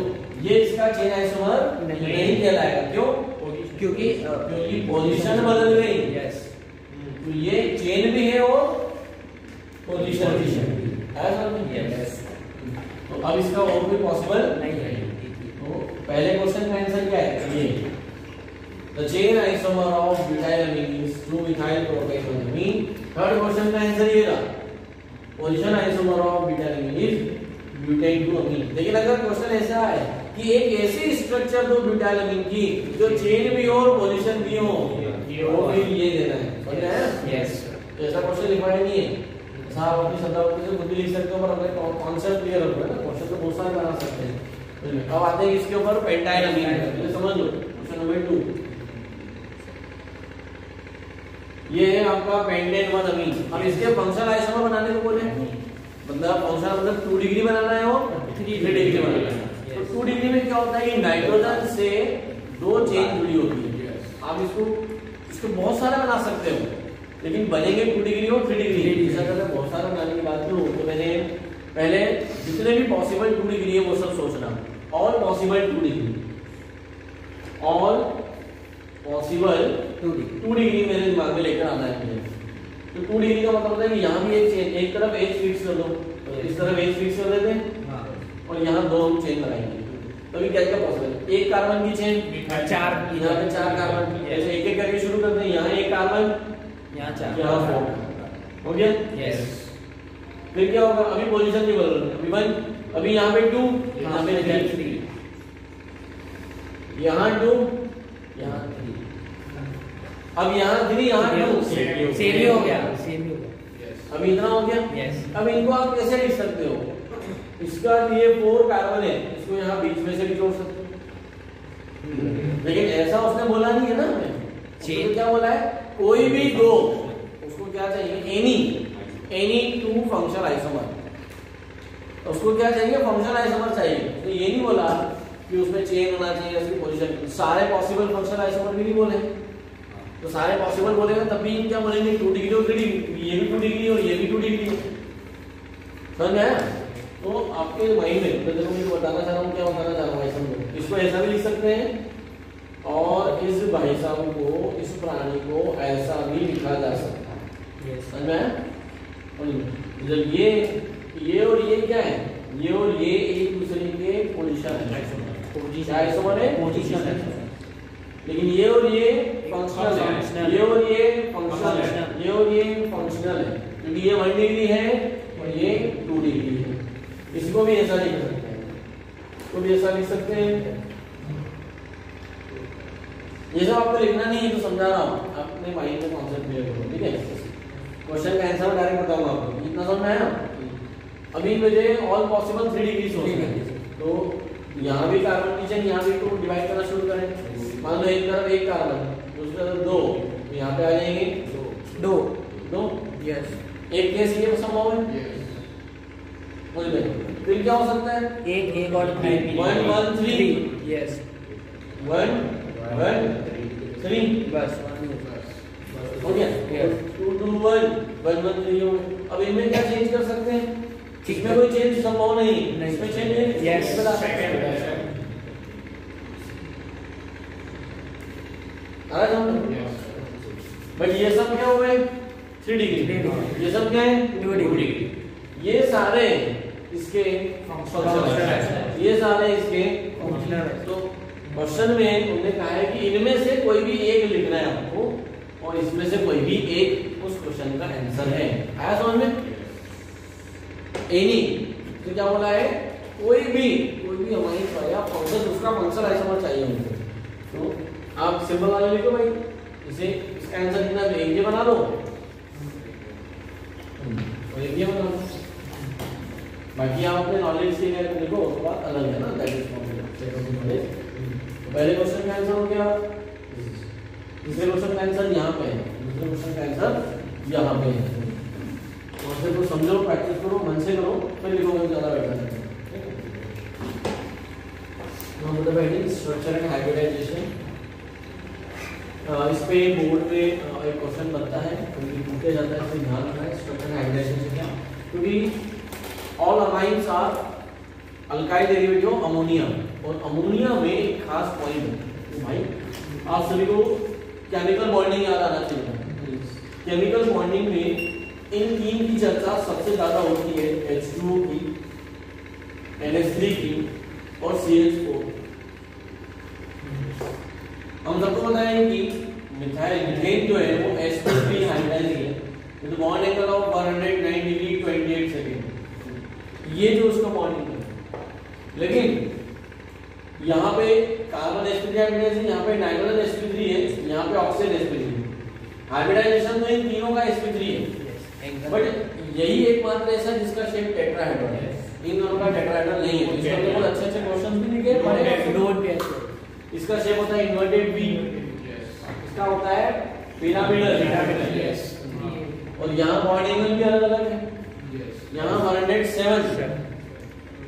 ये इसका चेन आइसोमर नहीं कहलाएगा, क्यों, क्योंकि पोजीशन बदल गई, यस। तो ये चेन भी है और पोजीशन भी है, यस। तो अब इसका और कोई पॉसिबल नहीं है। तो पहले क्वेश्चन का आंसर क्या है, ये the chain isomer of butyl amine is 2 methyl propane amine. Third question का आंसर ये रहा, position isomer of butyl amine is butane 2 amine. लेकिन अगर क्वेश्चन ऐसा है कि एक ऐसी स्ट्रक्चर दो ब्यूटाइल अमीन की जो चेन भी हो और पोजीशन भी हो, वो भी ये देना है, समझ रहे हैं, यस। तो ऐसा क्वेश्चन लिखवाया नहीं है, साहब अपनी शब्दावली से खुद भी लिख सकते हो, पर हमें कॉन्सेप्ट क्लियर रखो है ना, क्वेश्चन तो बहुत सारे बना सकते हैं। अब आते हैं इसके ऊपर पेंटाइल अमीन, पहले समझ लो क्वेश्चन नंबर 2, ये है आपका पेंटेन 1 अमीन। अब इसके फंक्शनल आइसोमर बनाने को बोले, मतलब फंक्शनल मतलब 2 डिग्री बनाना है और 3 डिग्री बनाना है। तो 2 डिग्री में क्या होता है कि नाइट्रोजन से 2 चेन जुड़ी होती है, आप इसको बहुत सारे बना सकते हो, लेकिन बनेंगे 2 डिग्री और 3 डिग्री। ऐसा अगर बहुत सारे बनाने की बात करूं तो मैंने पहले जितने भी पॉसिबल 2 डिग्री है वो सब सोचना, all possible 2 degree, all possible 2 degree मेरे दिमाग में लेकर आना है मुझे। तो 2 डिग्री का मतलब होता है कि यहाँ भी एक चेन, एक तरफ एच फिक्स कर दो, तो इस तरफ एच फिक्स कर देते हैं और यहाँ 2 हम चेन लगाएंगे, तभी क्या क्या पॉसिबल है, एक कार्बन की चेन 4, यहाँ पे 4 कार्बन, ऐसे एक एक करके शुरू करते हैं, यहाँ एक कार्बन, यहाँ 4, यहाँ 4 हो गया, यस। फिर क्या होगा, अभी पोजीशन नहीं बदल रही, अभी 1, अभी यहाँ पे 2, यहाँ पे 3, यहाँ 2, यहाँ 3, अब यहाँ 3, यहाँ 2, सेम ही हो गया, सेम ही हो गया, अभी इतना हो गया। यस। अब इनको आप कैसे लिख सकते हो, इसका ये 4 कार्बन है, इसको यहाँ बीच में से भी जोड़ सकते हो, लेकिन ऐसा उसने बोला नहीं है ना हमें, उसने क्या बोला है, कोई भी 2, उसको क्या चाहिए, एनी 2 फंक्शनल आइसोमर, उसको क्या चाहिए, फंक्शनल आइसोमर चाहिए। तो ये नहीं बोला कि उसमें चेन होना चाहिए, उसकी पोजीशन, सारे पॉसिबल फंक्शनल आइसोमर भी नहीं बोले, तो सारे पॉसिबल बोलेंगे तब भी क्या बोलेंगे, 2 डिग्री और 3 डिग्री, ये भी 2 डिग्री और ये भी 2 डिग्री, समझ आया। तो आपके माइंड में तो देखो मैं बताना चाह रहा हूँ, क्या बताना चाह रहा हूँ, समझो, इसको ऐसा भी लिख सकते हैं और इस भाई साहब को, इस प्राणी को ऐसा भी लिखा जा सकता है, समझ में आया। जब ये और ये क्या है, ये और ये एक दूसरे के पोजीशन है, आइसोमर है, पोजीशन है, लेकिन ये और ये फंक्शनल है, ये और ये फंक्शनल है, ये और ये फंक्शनल है, क्योंकि ये 1 डिग्री है और ये 2 डिग्री है। इसको भी ऐसा लिख सकते हैं, इसको भी ऐसा लिख सकते हैं। ये सब आपको लिखना नहीं है, तो समझा रहा हूँ, अपने माइंड में कॉन्सेप्ट क्लियर करो, ठीक है। क्वेश्चन का आंसर डायरेक्ट बताऊंगा आपको, इतना समझ में आया। अभी मुझे ऑल पॉसिबल 3 डिग्री सोचना है, तो यहाँ भी कार्बन नीचे, यहाँ भी तो डिवाइड करना शुरू करें। मान लो एक तरफ 1 कार्बन, दूसरी तरफ 2, तो यहाँ पे आ जाएंगे 2 यस। एक केस ये संभव है, मुझ में फिर क्या हो सकता है, 1 और 3 1 1 3 यस 1 1 3 बस हो गया, 2 2 1 1 1 3 हो गया। अब इनमें क्या चेंज कर सकते हैं, इसमें कोई चेंज संभव नहीं, इसमें चेंज है Yes. बट ये सब क्या हुए 3 डिग्री, ये सब क्या है 2 डिग्री। ये सारे इसके फंक्शनल, ये सारे इसके फंक्शनल। तो क्वेश्चन में उन्होंने कहा है कि इनमें से कोई भी एक लिखना है आपको, और इसमें से कोई भी एक उस क्वेश्चन का आंसर है। आया समझ में? एनी तो क्या बोला है, कोई भी हमारी फंक्शन, उसका फंक्शन ऐसा होना चाहिए उनको। तो आप सिंपल वाले लिखो भाई, इसे इसका आंसर लिखना है, एक ये बना लो और एक ये बना लो, बाकी आप अपने नॉलेज से लिखो, तो बात अलग है ना, दैट इज नॉलेज। पहले क्वेश्चन का आंसर हो गया, दूसरे क्वेश्चन का आंसर यहाँ पे है, दूसरे क्वेश्चन का आंसर यहाँ पे है। तो तो समझो, प्रैक्टिस करो, मन से करो, फिर लिखोगे ज्यादा बेटर है। स्ट्रक्चर एंड हाइब्रिडाइजेशन, इस पे बोर्ड पे एक क्वेश्चन बनता है, क्योंकि पूछा जाता है, इसमें ध्यान रखना है स्ट्रक्चर एंड हाइब्रिडाइजेशन से क्या, क्योंकि all amines are alkyl derivative of ammonia, और अमोनिया में एक खास पॉइंट है। तो भाई आप सभी को केमिकल बॉन्डिंग याद आना चाहिए। केमिकल बॉन्डिंग में इन 3 की चर्चा सबसे ज्यादा होती है, H2O की, NH3 की और CH4। हम सबको पता है कि मीथेन जो है वो sp3 हाइब्रिडाइज है, तो bond angle of 109 degree 28 second, ये जो उसका बॉन्डिंग है। लेकिन यहाँ पे कार्बन sp3 हाइब्रिडाइज है, यहाँ पे नाइट्रोजन sp3 है, यहाँ पे ऑक्सीजन sp3 है। हाइब्रिडाइजेशन तो इन तीनों का sp3 है, बट यही एकमात्र ऐसा जिसका शेप टेट्राहेड्रल है, इन दोनों का टेट्राहेड्रल नहीं है। इसका बहुत अच्छे क्वेश्चंस भी लिखे पड़े। इसका शेप होता है इन्वर्टेड वी, इसका होता है पिरामिडल, और यहाँ बॉन्ड एंगल भी अलग अलग है, यहाँ 107,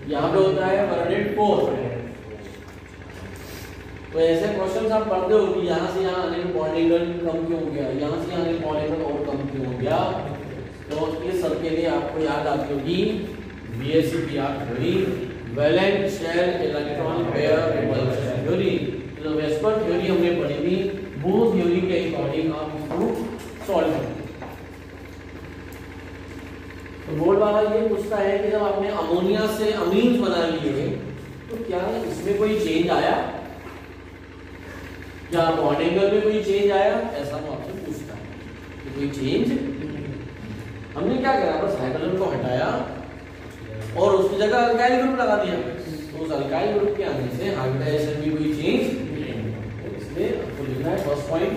यहाँ पे होता है 104। तो ऐसे क्वेश्चंस आप पढ़ते हो कि यहाँ से यहाँ आने में बॉन्ड एंगल कम क्यों हो गया, यहाँ से आने में बॉन्ड एंगल और कम क्यों हो गया। तो इस सब के लिए आपको याद आती होगी VSEPR theory, valence shell electron pair repulsion theory. तो वेस्पर थ्योरी हमने पढ़ी थी, वो थ्योरी के अकॉर्डिंग आप इसको सॉल्व करें। तो बोर्ड वाला ये पूछता है कि जब आपने अमोनिया से अमीन्स बना लिए तो क्या इसमें कोई चेंज आया, क्या बॉन्ड एंगल में कोई चेंज आया, ऐसा वो आपसे पूछता है कि कोई चेंज। हमने क्या करा, बस हाइड्रोजन को हटाया और उसकी जगह अल्काइल ग्रुप लगा दिया, तो उस अल्काइल ग्रुप के आने से हाइब्रिडाइजेशन में कोई चेंज नहीं है। इसलिए आपको लिखना है first point,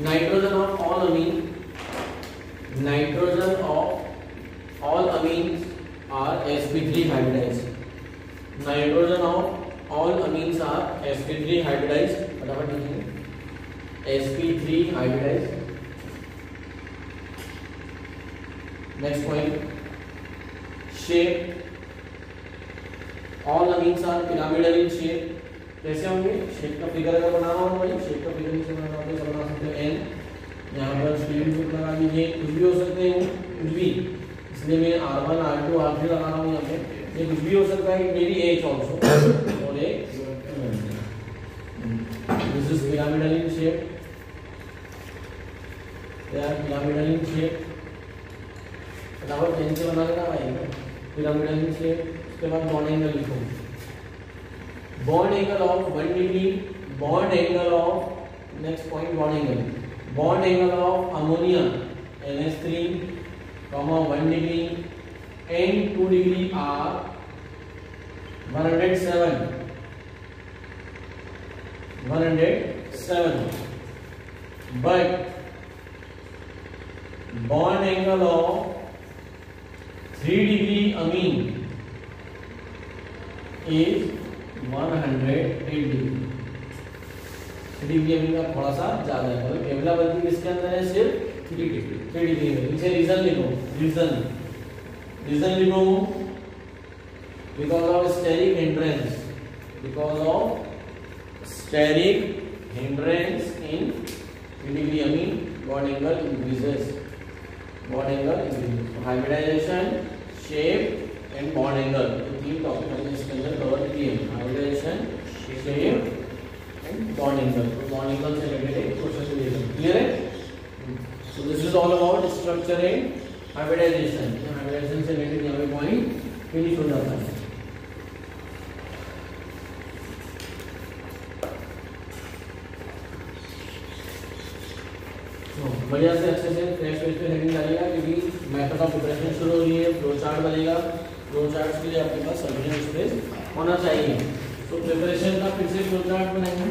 nitrogen of all amine, nitrogen of all amines are sp3 hybridized, nitrogen of all amines are sp3 hybridized, फटाफट लिखेंगे sp3 hybridized. Next point, shape, all amines are pyramidal in shape. कैसे होंगे, shape का figure अगर बना रहा हूं भाई, शेप का फिगर नीचे बना रहा हूं तो बना सकते हो n, यहाँ पर स्टील ग्रुप लगा दीजिए, कुछ भी हो सकते हैं कुछ भी, इसलिए मैं R1 R2 R3 लगा रहा हूँ यहाँ पे, ये कुछ भी हो सकता है, मेरी H ऑल्सो, और एक this is pyramidal in shape, pyramidal in shape, फटाफट पेन से बना लेना भाई, पिरामिडल इन शेप। उसके बाद बॉन्ड एंगल लिखो, bond angle of 1 degree, bond angle of next point bond angle of ammonia NH3 comma 1 degree and 2 degree are 107, but bond angle of 3 degree amine is 108 degree. 3 degree अमीन का थोड़ा सा ज्यादा है, मतलब केवला बल्कि किसके अंदर है, सिर्फ 3 डिग्री में. इसे रीजन लिखो, रीजन लिखो, because of steric hindrance in 3 degree amine bond angle increases. Hybridization, shape and bond angle, ये तीन टॉपिक हमने इसके अंदर कवर किए. Hybridization, shape and bond angle. तो bond angle से रिलेटेड एक क्वेश्चन लिखा. क्लियर है? So this is all about structure and hybridization. Hybridization से रिलेटेड यहाँ पे पॉइंट फिनिश हो जाता है. बढ़िया से अच्छे से फ्रेश पेज पे हेडिंग डालेगा, क्योंकि मेथड ऑफ प्रिपरेशन शुरू हो रही है. फ्लो चार्ट बनेगा, फ्लो चार्ट के लिए आपके पास सफिशिएंट स्पेस होना चाहिए. तो प्रिपरेशन का फिर से फ्लो चार्ट बनाएंगे.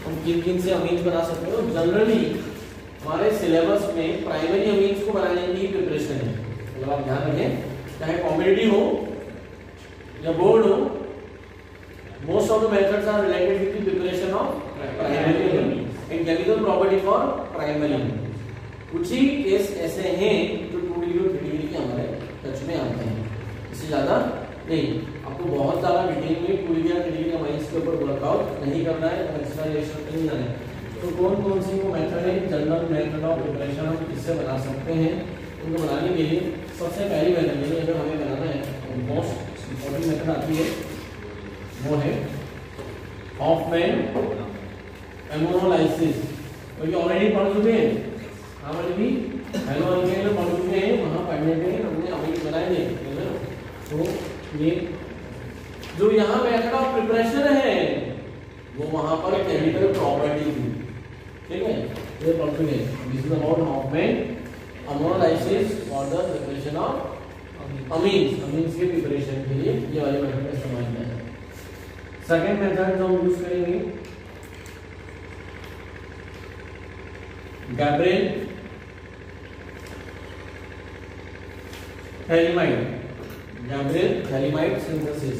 हम किन से अमीन्स बना सकते हो. जनरली हमारे सिलेबस में प्राइमरी अमीन्स को बनाने की प्रिपरेशन है. मतलब आप ध्यान रखें, चाहे कॉम्पिटिटिव हो या बोर्ड हो, most of the methods are related with the preparation of primary amine and chemical property for primary. कुछ ही केस ऐसे हैं जो 2 डिग्री और 3 डिग्री के हमारे टच में आते हैं, इससे ज्यादा नहीं. आपको बहुत ज्यादा डिटेल में 2 डिग्री और 3 डिग्री के अमाइंस के ऊपर वर्कआउट नहीं करना है, एक्स्ट्रा रिएक्शन नहीं जाना है. तो कौन से वो मेथड है, जनरल मेथड ऑफ प्रिपरेशन हम किससे बना सकते हैं. उनको बनाने के लिए सबसे पहली मेथड है, अगर हमें बनाना है मोस्ट इंपॉर्टेंट मेथड आती है, वो है हॉफमैन एमोनोलाइसिस. तो ये ऑलरेडी पढ़ चुके हैं, हमारे भी हेलो अल्केन में पढ़ चुके हैं, वहाँ पढ़ने पे हमने अमीन बनाए हैं. तो ये जो यहाँ मेथड ऑफ प्रिपरेशन है वो वहाँ पर केमिकल प्रॉपर्टी थी. ठीक है, ये पढ़ चुके हैं. This is about Hofmann ammonolysis for the preparation of amines के प्रिपरेशन के लिए ये वाली मेथड का इस्तेमाल किया है. सेकेंड मेथड जो हम यूज करेंगे, Gabriel phthalimide synthesis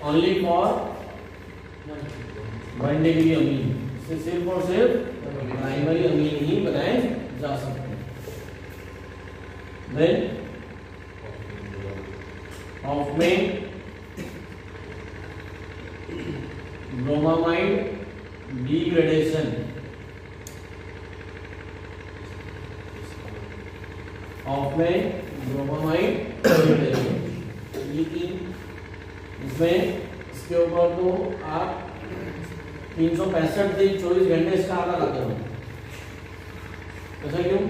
only for 1 degree amine. सिर्फ और सिर्फ प्राइमरी अमीन ही बनाए जा सकते हैं. Then Hofmann bromamide degradation, Hofmann bromamide degradation. ये तीन, इसमें इसके ऊपर तो आप 365 दिन 24 घंटे इसका आधा लगाते हो. ऐसा क्यों?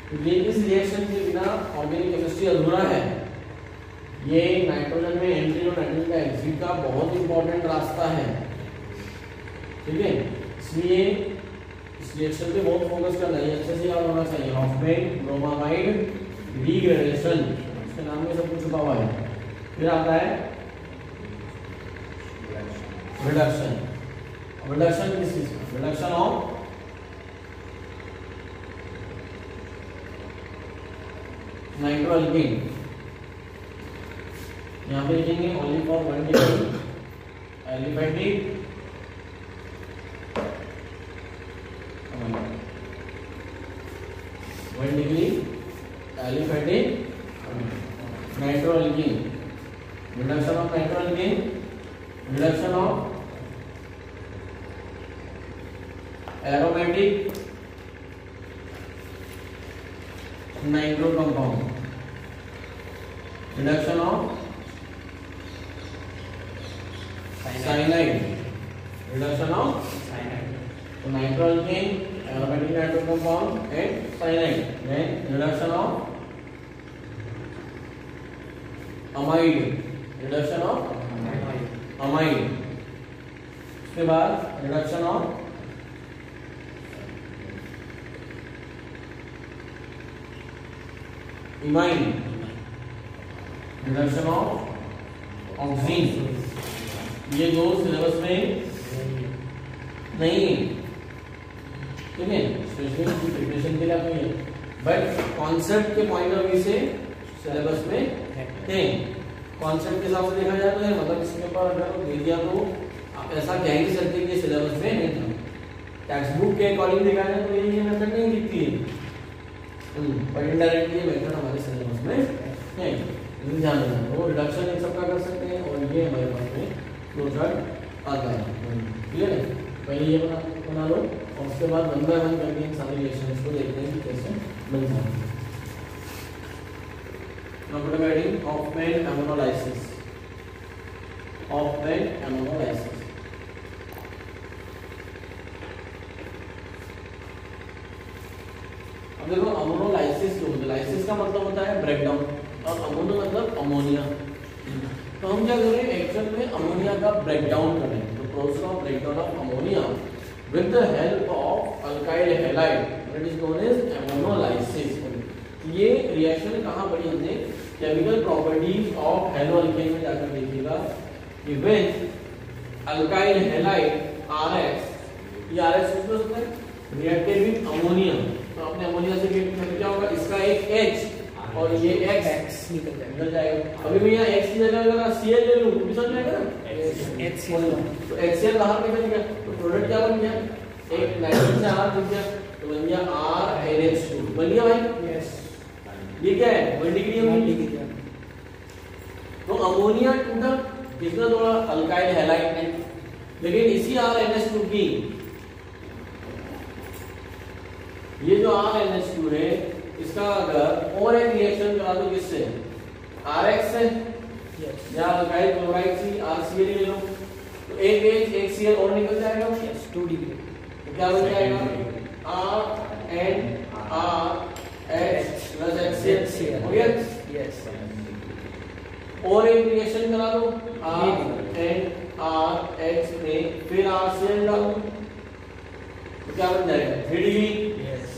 क्योंकि इस रिएक्शन के बिना ऑर्गेनिक केमिस्ट्री अधूरा है. ये नाइट्रोजन में एंट्री और नाइट्रोजन का एग्जिट का बहुत इंपॉर्टेंट रास्ता है. ठीक है, इसलिए इस रिएक्शन पे बहुत फोकस करना है, अच्छे से याद होना चाहिए. हॉफमैन ब्रोमामाइड डिग्रेडेशन, इसके नाम में सब कुछ छुपा हुआ है. फिर आता है रिडक्शन. रिडक्शन किस चीज का? Reduction of nitroalkane. यहाँ पे लिखेंगे only for 1 degree aliphatic 1 degree aliphatic nitroalkane. Reduction of nitroalkane, reduction of aromatic nitro compound, reduction of cyanide, reduction of cyanide. तो nitroalkane, aromatic nitro compound and cyanide. Then reduction of amide, reduction of amine, उसके बाद reduction of imine, reduction of oxygen. ये दो syllabus में नहीं है, ठीक है, स्पेशली प्रिपरेशन के लिए आपको ये, बट कॉन्सेप्ट के पॉइंट ऑफ व्यू से सिलेबस में है। कॉन्सेप्ट के हिसाब से देखा जाए तो है, मतलब इसके ऊपर अगर दे दिया तो आप ऐसा कह नहीं सकते कि सिलेबस में नहीं था। टेक्स्ट बुक के अकॉर्डिंग देखा जाए तो ये मेथड नहीं दिखती है, बट इनडायरेक्टली ये मेथड हमारे सिलेबस में है, ध्यान रखना। तो रिडक्शन इन सब का कर सकते हैं और ये हमारे पास में फ्लो चार्ट आता है, क्लियर है। पहले ये बना लो और उसके बाद 1 by 1 करके इन सारे रिएक्शंस को देखते हैं कि कैसे बन जाते हैं। Now Hoffman ammonolysis, Hoffman ammonolysis। अब देखो अमोनोलाइसिस जो होता है, लाइसिस का मतलब होता है ब्रेकडाउन और अमोनो मतलब अमोनिया। तो हम क्या करें, एक्चुअल में अमोनिया का ब्रेकडाउन करें, तो process of breakdown of ammonia with the help of alkyl halide, that is known as ammonolysis। ये रिएक्शन कहाँ पढ़ी हमने, केमिकल प्रॉपर्टीज ऑफ हेलोअल्केन में जाकर देखिएगा कि व्हेन अल्काइल हैलाइड RX, ये RX किसमें होता है, रिएक्टेड विद अमोनिया, तो अपने अमोनिया से क्या होगा, इसका एक H और ये X निकल जाएगा। अभी मैं यहाँ X की जगह अगर Cl ले लूं तो भी समझ जाएगा ना, HCl, तो HCl बाहर निकल गया, तो प्रोडक्ट क्या बन गया, एक नाइट्रोजन से R बन गया, तो बन गया RNH2, बन गया भाई। यस, ये क्या है, 1 डिग्री अमोनिया। तो अमोनिया टूटा, कितना थोड़ा अल्काइल हैलाइड ने, लेकिन इसी RNH2 की, ये जो RNH2 है इसका अगर और एक रिएक्शन करा दो किससे, RX से या अल्काइल क्लोराइड से RCl ले लो, तो एक H एक Cl और निकल जाएगा, 2 डिग्री, तो क्या बन जाएगा, RNRH प्लस HCl हो गया। यस, और एक रिएक्शन करा दो RNRH में, फिर RCl डालो, तो क्या बन जाएगा, 3 डिग्री,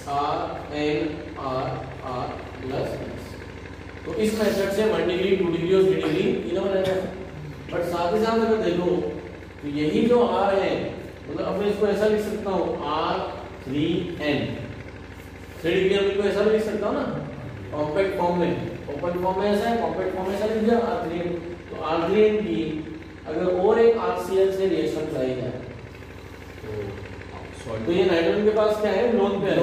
RNRR प्लस। तो इस मेथड से 1 डिग्री 2 डिग्री और 3 डिग्री तीनों बन जाएगा। बट साथ ही साथ अगर देखो तो यही जो R है, मतलब अब मैं इसको ऐसा लिख सकता हूँ R3N, 3 डिग्री हम इसको ऐसा भी लिख सकता हूँ ना, कॉम्पैक्ट फॉर्म में, ओपन फॉर्म में ऐसा है, कॉम्पैक्ट फॉर्म में ऐसा लिख दिया R3N। तो R3N की अगर और एक RCl से रिएक्शन कराई जाए तो ये नाइट्रोजन के पास क्या है, लोन पेयर,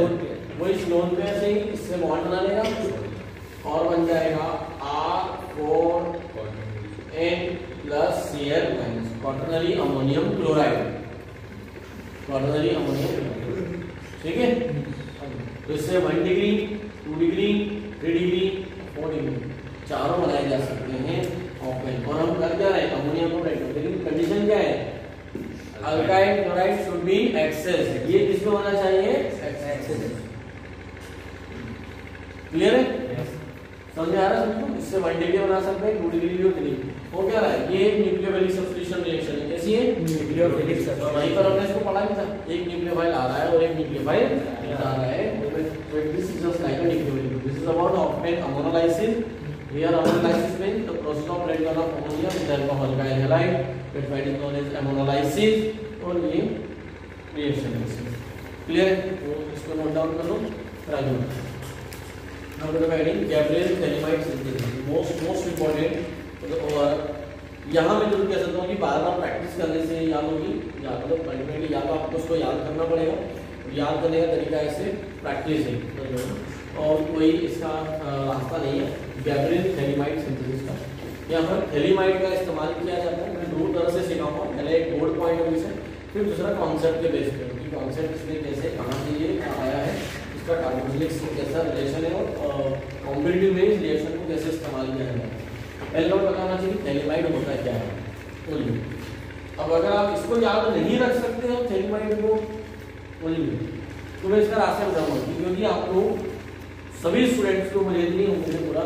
वो इस लोन पेयर से ही इससे बॉन्ड बना लेगा और बन जाएगा R4N plus Cl minus, quaternary ammonium chloride, quaternary ammonium chloride, ठीक है। तो इससे 1 डिग्री 2 डिग्री 3 डिग्री 4 डिग्री चारों बनाए जा सकते हैं ऑफलाइन। और हम कर क्या रहे हैं, अमोनिया को ब्रेक करते हैं, लेकिन कंडीशन क्या है, alkyl chloride should be excess, ये किसमें होना चाहिए, एक्सेस, क्लियर है, समझ आ रहा है सबको। इससे 1 डिग्री बना सकते हैं, 2 डिग्री और 3 डिग्री। हो क्या रहा है, ये न्यूक्लियोफिलिक सब्स्टिट्यूशन रिएक्शन है, कैसी है, न्यूक्लियोफिलिक सब्स्टिट्यूशन। वहीं पर हमने इसको पढ़ा ही था, एक न्यूक्लियोफाइल आ रहा है और एक न्यूक्लियोफाइल आ रहा है, so this is just like a nucleophilic. this is about Hoffman ammonolysis। here ammonolysis means the process of breakdown of ammonia with the help of alkyl halide, that is known as ammonolysis, और ये reaction है, clear है। तो इसको note down कर लो, Raju. now we are adding Gabriel Thelymite synthesis, most important। और यहाँ मैं जरूर कह सकता हूँ कि बार-बार प्रैक्टिस करने से याद होगी, या मतलब अल्टीमेटली या तो आपको उसको याद करना पड़ेगा, याद करने का तरीका ऐसे प्रैक्टिस है, और कोई इसका रास्ता नहीं है। गैब्रियल थैलीमाइड सिंथेसिस का, यहाँ पर थैलीमाइड का इस्तेमाल किया जाता है। मैं दो तरह से सिखाऊंगा, पहले एक बोर्ड पॉइंट ऑफ व्यू से, फिर दूसरा कॉन्सेप्ट के बेस पे कि कॉन्सेप्ट इसमें कैसे कहाँ से ये आया है, इसका कार्बोनिलिक से कैसा रिलेशन है और कॉम्पिटिटिव में इस रिएक्शन को कैसे इस्तेमाल किया जाता है। पहले लोग बताना चाहिए थैलीमाइड होता क्या है। अब अगर आप इसको याद नहीं रख सकते हो थैलीमाइड को, तो मैं इसका रास्ता बताऊंगा, क्योंकि आप लोग सभी स्टूडेंट्स को मुझे नहीं होंगे पूरा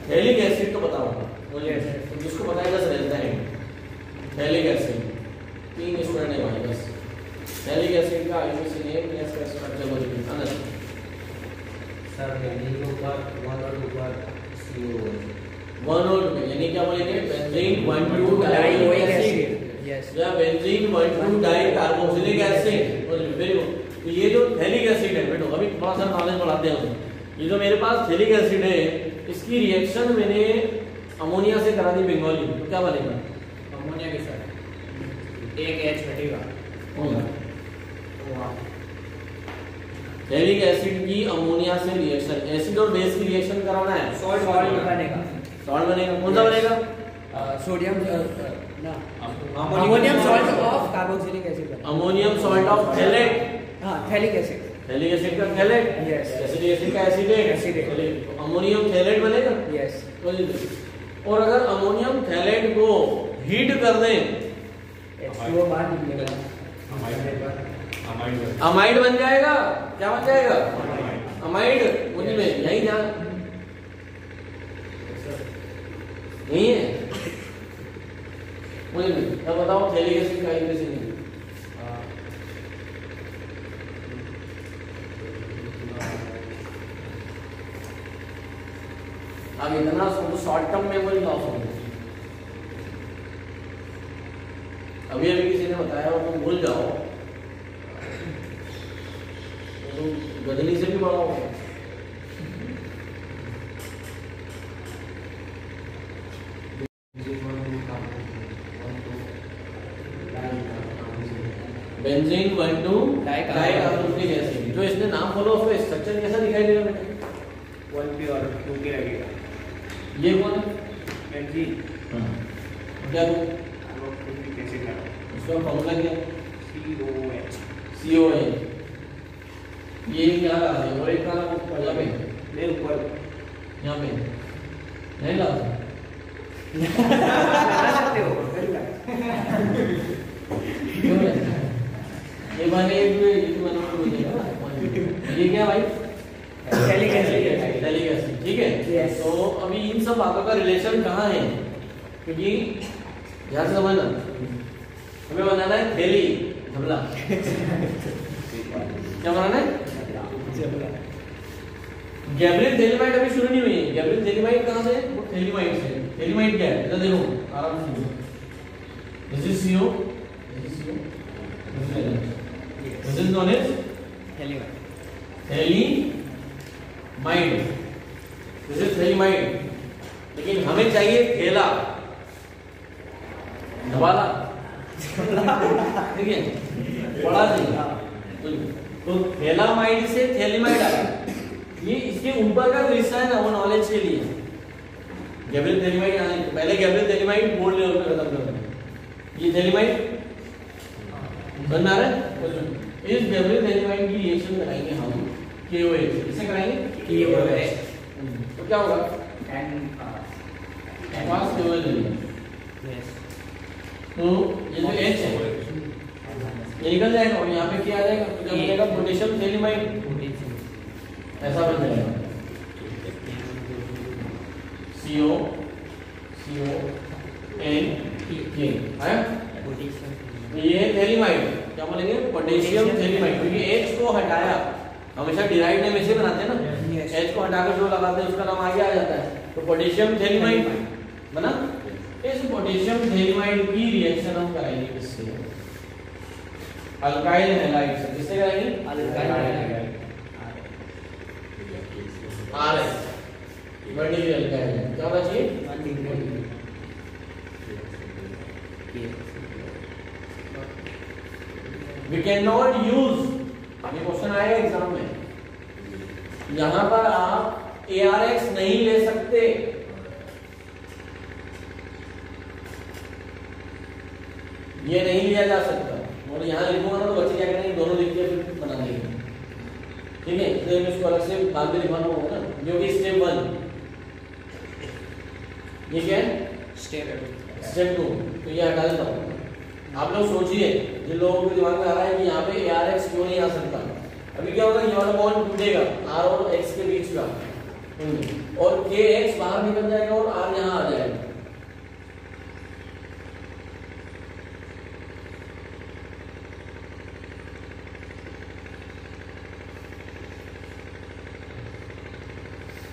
थैलिक एसिड तो बताऊंगा, तो जिसको पता है बस रहता है थैलिक एसिड। है बस। सैलिक एसिड का आईयूसी नेम या इसका स्ट्रक्चर बोलिए अनस सर बेंजीन के ऊपर 1 और 2 पर CO 1 और 2 यानी क्या बोलेंगे बेंजीन 1,2 डाइओइक एसिड यस या benzene 1,2 di carboxylic acid. Very good. तो ये जो थैलिक एसिड है बेटो अभी थोड़ा सा नॉलेज बढ़ाते हैं। ये जो मेरे पास थैलिक एसिड है इसकी रिएक्शन मैंने अमोनिया से करा दी बंगाली, तो क्या बनेगा? अमोनिया के साथ एक H घटेगा। थैलिक एसिड की अमोनिया से रिएक्शन, एसिड और बेस की रिएक्शन कराना है, सॉल्ट बनेगा। सॉल्ट बनेगा। कौन सा बनेगा? सोडियम ना ammonium salt of carboxylic acid. Ammonium salt of phthalate. हां थैलिक एसिड। थैलिक एसिड का थैलेट, यस। एसिडिक एसिड का एसिडेट, तो अमोनियम थैलेट बनेगा। यस। और अगर अमोनियम थैलेट को हीट कर दें H2O बाहर निकलेगा, अमाइड बन जाएगा। क्या बन जाएगा? अमाइड। मुझे में यही ध्यान नहीं है मुझे में। तब बताओ थैलिक एसिड का इंग्लिश नहीं। अब इतना शॉर्ट टर्म मेमोरी लॉस हो गई। अभी अभी किसी ने बताया और तुम भूल जाओ तो तुम गजनी से भी बड़ा हो। Benzene 1,2 dicarboxylic acid. जो इसने नाम बोला उसका स्ट्रक्चर कैसा दिखाई देगा बेटा? 1P और 2P लगेगा। ये कौन है? बेंजीन। क्या वो? कार्बोक्सिलिक एसिड है। उसका फॉर्मूला क्या है? COH। COH। ये क्या रहा है? और एक का यहाँ पे ले ऊपर यहाँ पे नहीं ला सकते हो। क्यों नहीं? ये मैंने एक ये क्या भाई? Phthalic acid. Phthalic acid. ठीक है। Yes. तो अभी इन सब बातों का रिलेशन कहाँ है? क्योंकि ध्यान से समझना, हमें बनाना है थैली झबला। क्या बनाना है? गैब्रियल थैलीमाइड अभी शुरू नहीं हुई है। गैब्रियल थैलीमाइड कहाँ से? वो थैलीमाइड से। थैलीमाइड क्या है? इधर देखो आराम से। This is CO, this is CO, this is known as phthalimide. This is phthalimide. लेकिन हमें चाहिए थैला धबाला। ठीक है, बड़ा नहीं। तो थैलामाइड से थैलीमाइड आया। ये इसके ऊपर का हिस्सा है ना, वो नॉलेज के लिए। गैब्रियल थैलीमाइड आने पहले गैब्रियल थैलीमाइड बोर्ड लेवल पे खत्म कर दें। ये थैलीमाइड बन रहा है। इस गैब्रियल थैलीमाइड की रिएक्शन कराएंगे हम KOH। किससे कराएंगे? KOH। तो क्या होगा? पास KOH लेंगे। तो ये जो H है ये निकल जाएगा और यहाँ पे क्या आ जाएगा? तो जब बनेगा पोटेशियम थैलीमाइड ऐसा बन जाएगा। CONK है। ये थैलीमाइड क्या बोलेंगे? Potassium phthalimide. क्योंकि H को हटाया, हमेशा डिराइव नेम ऐसे बनाते हैं ना। H को हटाकर जो लगाते हैं उसका नाम आगे आ जाता है। तो पोटेशियम थैलीमाइड बना। इस पोटेशियम थैलीमाइड की रिएक्शन हम कराएंगे किससे? अल्काइल हैलाइड से। किससे कराएंगे? Alkyl halide. RS vertical alkyl. क्या होना चाहिए? We cannot use, ये क्वेश्चन आएगा एग्जाम में, यहां पर आप ARX नहीं ले सकते। ये नहीं लिया जा सकता। और यहाँ लिखूंगा ना तो बच्चे क्या करेंगे? दोनों लिख के फिर बना देंगे। ठीक है, तो इसको अलग से बाद में लिखवाना होगा ना, जो कि स्टेप 1। ये क्या है? स्टेप 2। तो ये हटा देता हूँ। आप लोग सोचिए, जिन लोगों के दिमाग में आ रहा है कि यहाँ पे ARX क्यों नहीं आ सकता। अभी क्या होगा? ये वाला बॉन्ड टूटेगा R और X के बीच का, और KX बाहर निकल जाएगा और R यहाँ आ जाएगा।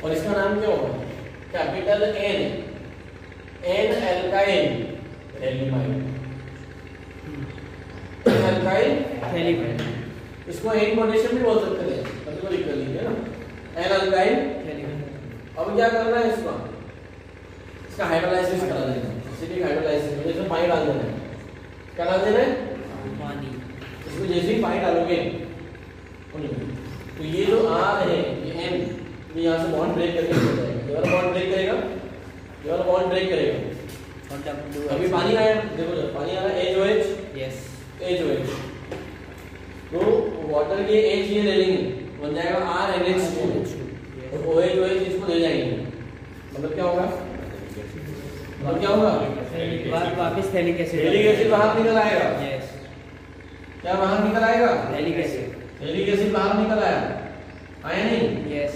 और इसका नाम क्या होगा? कैपिटल एन एल्काइल एलिमाइड, एल्काइल थैलीमाइड। इसको एन पोटेशियम भी बोल सकते हैं, कभी को लिख कर लीजिए ना, एन अल्काइल। अब क्या करना है इसका हाइड्रोलाइसिस करा देना, एसिडिक हाइड्रोलाइसिस, जैसे पानी डाल देना है, क्या डाल देना है? पानी। इसमें जैसे ही पानी डालोगे तो ये जो आर है, ये एन, ये यहाँ से बॉन्ड ब्रेक करके हो जाएगा, ये वाला बॉन्ड ब्रेक करेगा, ये वाला बॉन्ड ब्रेक करेगा। अभी पानी आया, देखो जब पानी आ रहा है HOH, यस, HOH, तो वाटर के H ये ले लेंगे, बन जाएगा RNH2, और OH इसको ले जाएंगे, मतलब क्या होगा? मतलब क्या होगा? वापस थैलिक एसिड, थैलिक एसिड बाहर निकल आएगा। यस, क्या बाहर निकल आएगा? थैलिक एसिड, थैलिक एसिड बाहर निकल आया, आया नहीं? यस।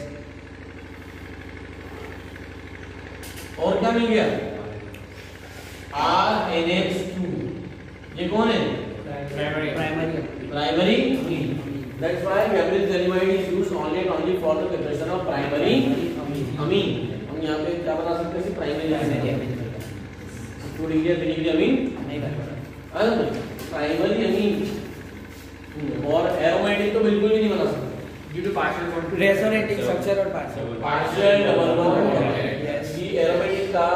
और क्या मिल गया? RNH2, ये कौन है? Primary. That's why Gabriel Zelimide is used only for the preparation of primary amine. हम यहाँ पे क्या बता सकते हैं? प्राइमरी अमीन, 2 डिग्री 3 डिग्री अमीन नहीं बता, प्राइमरी अमीन। और एरोमेटिक तो बिल्कुल भी नहीं बना सकते, due to partial resonating structure और पार्शियल डबल बॉन्ड। ये एरोमेटिक का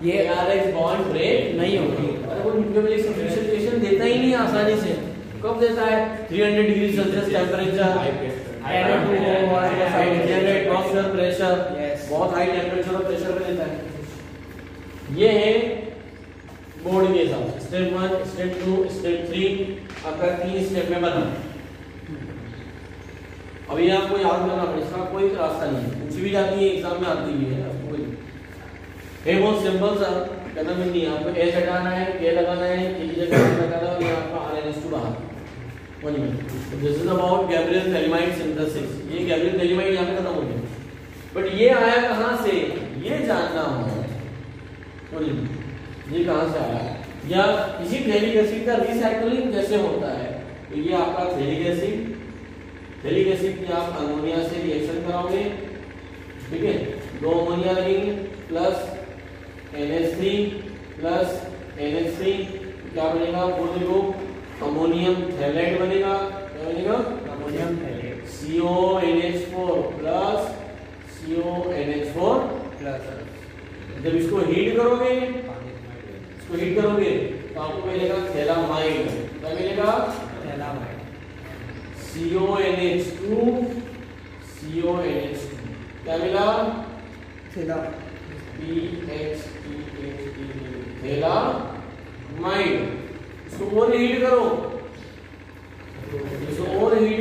ये ARH बॉन्ड ब्रेक नहीं होगी। अरे वो न्यूक्लियोफिलिक सब्स्टिट्यूशन देता ही नहीं आसानी से। कब देता है? 300 degree Celsius temperature, atmosphere pressure, बहुत हाई टेम्परेचर और प्रेशर पे देता है। ये है बोर्ड के हिसाब से स्टेप 1, स्टेप 2, स्टेप 3, आपका 3 स्टेप में बना। अभी आपको याद करना पड़ेगा, इसका कोई रास्ता नहीं है, पूछी भी जाती है, एग्जाम में आती भी है, आपको कोई है बहुत सिंपल सा करना भी नहीं है। आपको H हटाना है, K लगाना है, K की जगह लगाना है, और यहाँ आपका RNH2 बाहर। One minute, this is about Gabriel phthalimide synthesis. ये गैब्रियल थैलीमाइड यहाँ पे खत्म हो गया, बट ये आया कहाँ से, ये जानना होगा। ये कहाँ से आया, या इसी थैलिक एसिड का रिसाइक्लिंग कैसे होता है। तो ये आपका थैलिक एसिड की आप अमोनिया से रिएक्शन कराओगे, ठीक है, 2 अमोनिया लगेंगे प्लस NH3 प्लस NH3, क्या बनेगा? बोल ग्रुप अमोनियम हैलाइड बनेगा। क्या बनेगा? Ammonium halide. CONH4 plus CONH4 plus. जब इसको हीट करोगे, तो आपको मिलेगा थैलामाइड। क्या मिलेगा? थैलामाइड। CONH2 क्या मिला? थैलामाइड। इसको और हीट करो,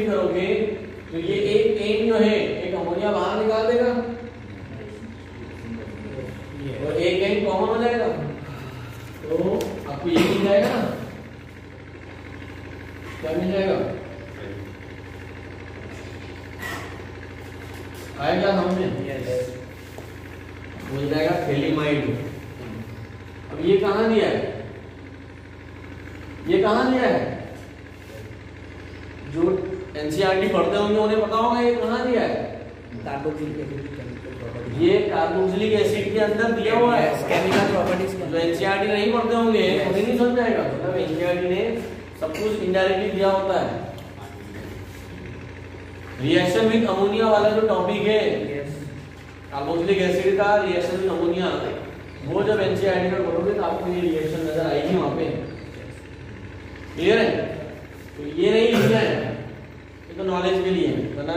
करोगे तो ये एक एन जो है, एक अमोनिया बाहर निकाल देगा और एक एन कॉमन हो जाएगा, तो आपको ये मिल जाएगा ना। क्या मिल जाएगा? आएगा समझ में? मिल जाएगा थैलीमाइड। अब ये कहाँ दिया है? जो एनसीईआरटी पढ़ते होंगे उन्हें पता होगा ये कहाँ दिया है। ये कार्बोक्सिलिक एसिड के अंदर दिया हुआ है केमिकल प्रॉपर्टीज। जो एनसीईआरटी नहीं पढ़ते होंगे उन्हें नहीं समझ आएगा, मतलब एनसीईआरटी ने सब कुछ इनडायरेक्टली दिया होता है। रिएक्शन विद अमोनिया वाला जो टॉपिक है, कार्बोक्सिलिक एसिड का रिएक्शन विद अमोनिया, वो जब एनसीईआरटी में पढ़ोगे तो आपको ये रिएक्शन नजर आएगी वहां पे। क्लियर है? तो ये नहीं लिखना है, ये तो नॉलेज के लिए है, वरना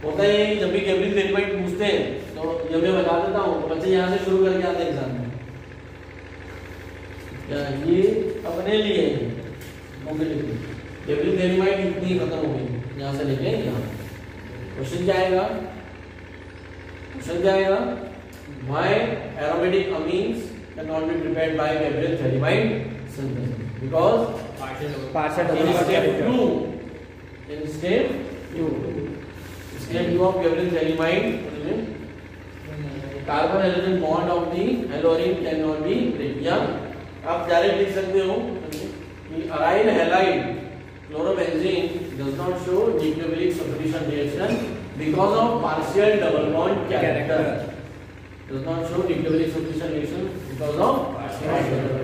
होता है कि जब भी गैब्रियल थैलीमाइड पूछते हैं तो जब मैं बता देता हूँ तो बच्चे यहाँ से शुरू करके आते हैं एग्जाम में। ये अपने लिए गैब्रियल थैलीमाइड इतनी खत्म हो गई, यहाँ से लेके यहाँ। क्वेश्चन क्या आएगा? Why aromatic amines cannot be prepared by Gabriel Thallimide synthesis? Because in step 2 of Gabriel Thallimide, carbon halogen bond of the halorine cannot be break. या आप डायरेक्ट लिख सकते हो कि aryl halide chlorobenzene does not show nucleophilic substitution reaction because of partial double bond character. Character. Does not show equally sufficient reaction because of partial double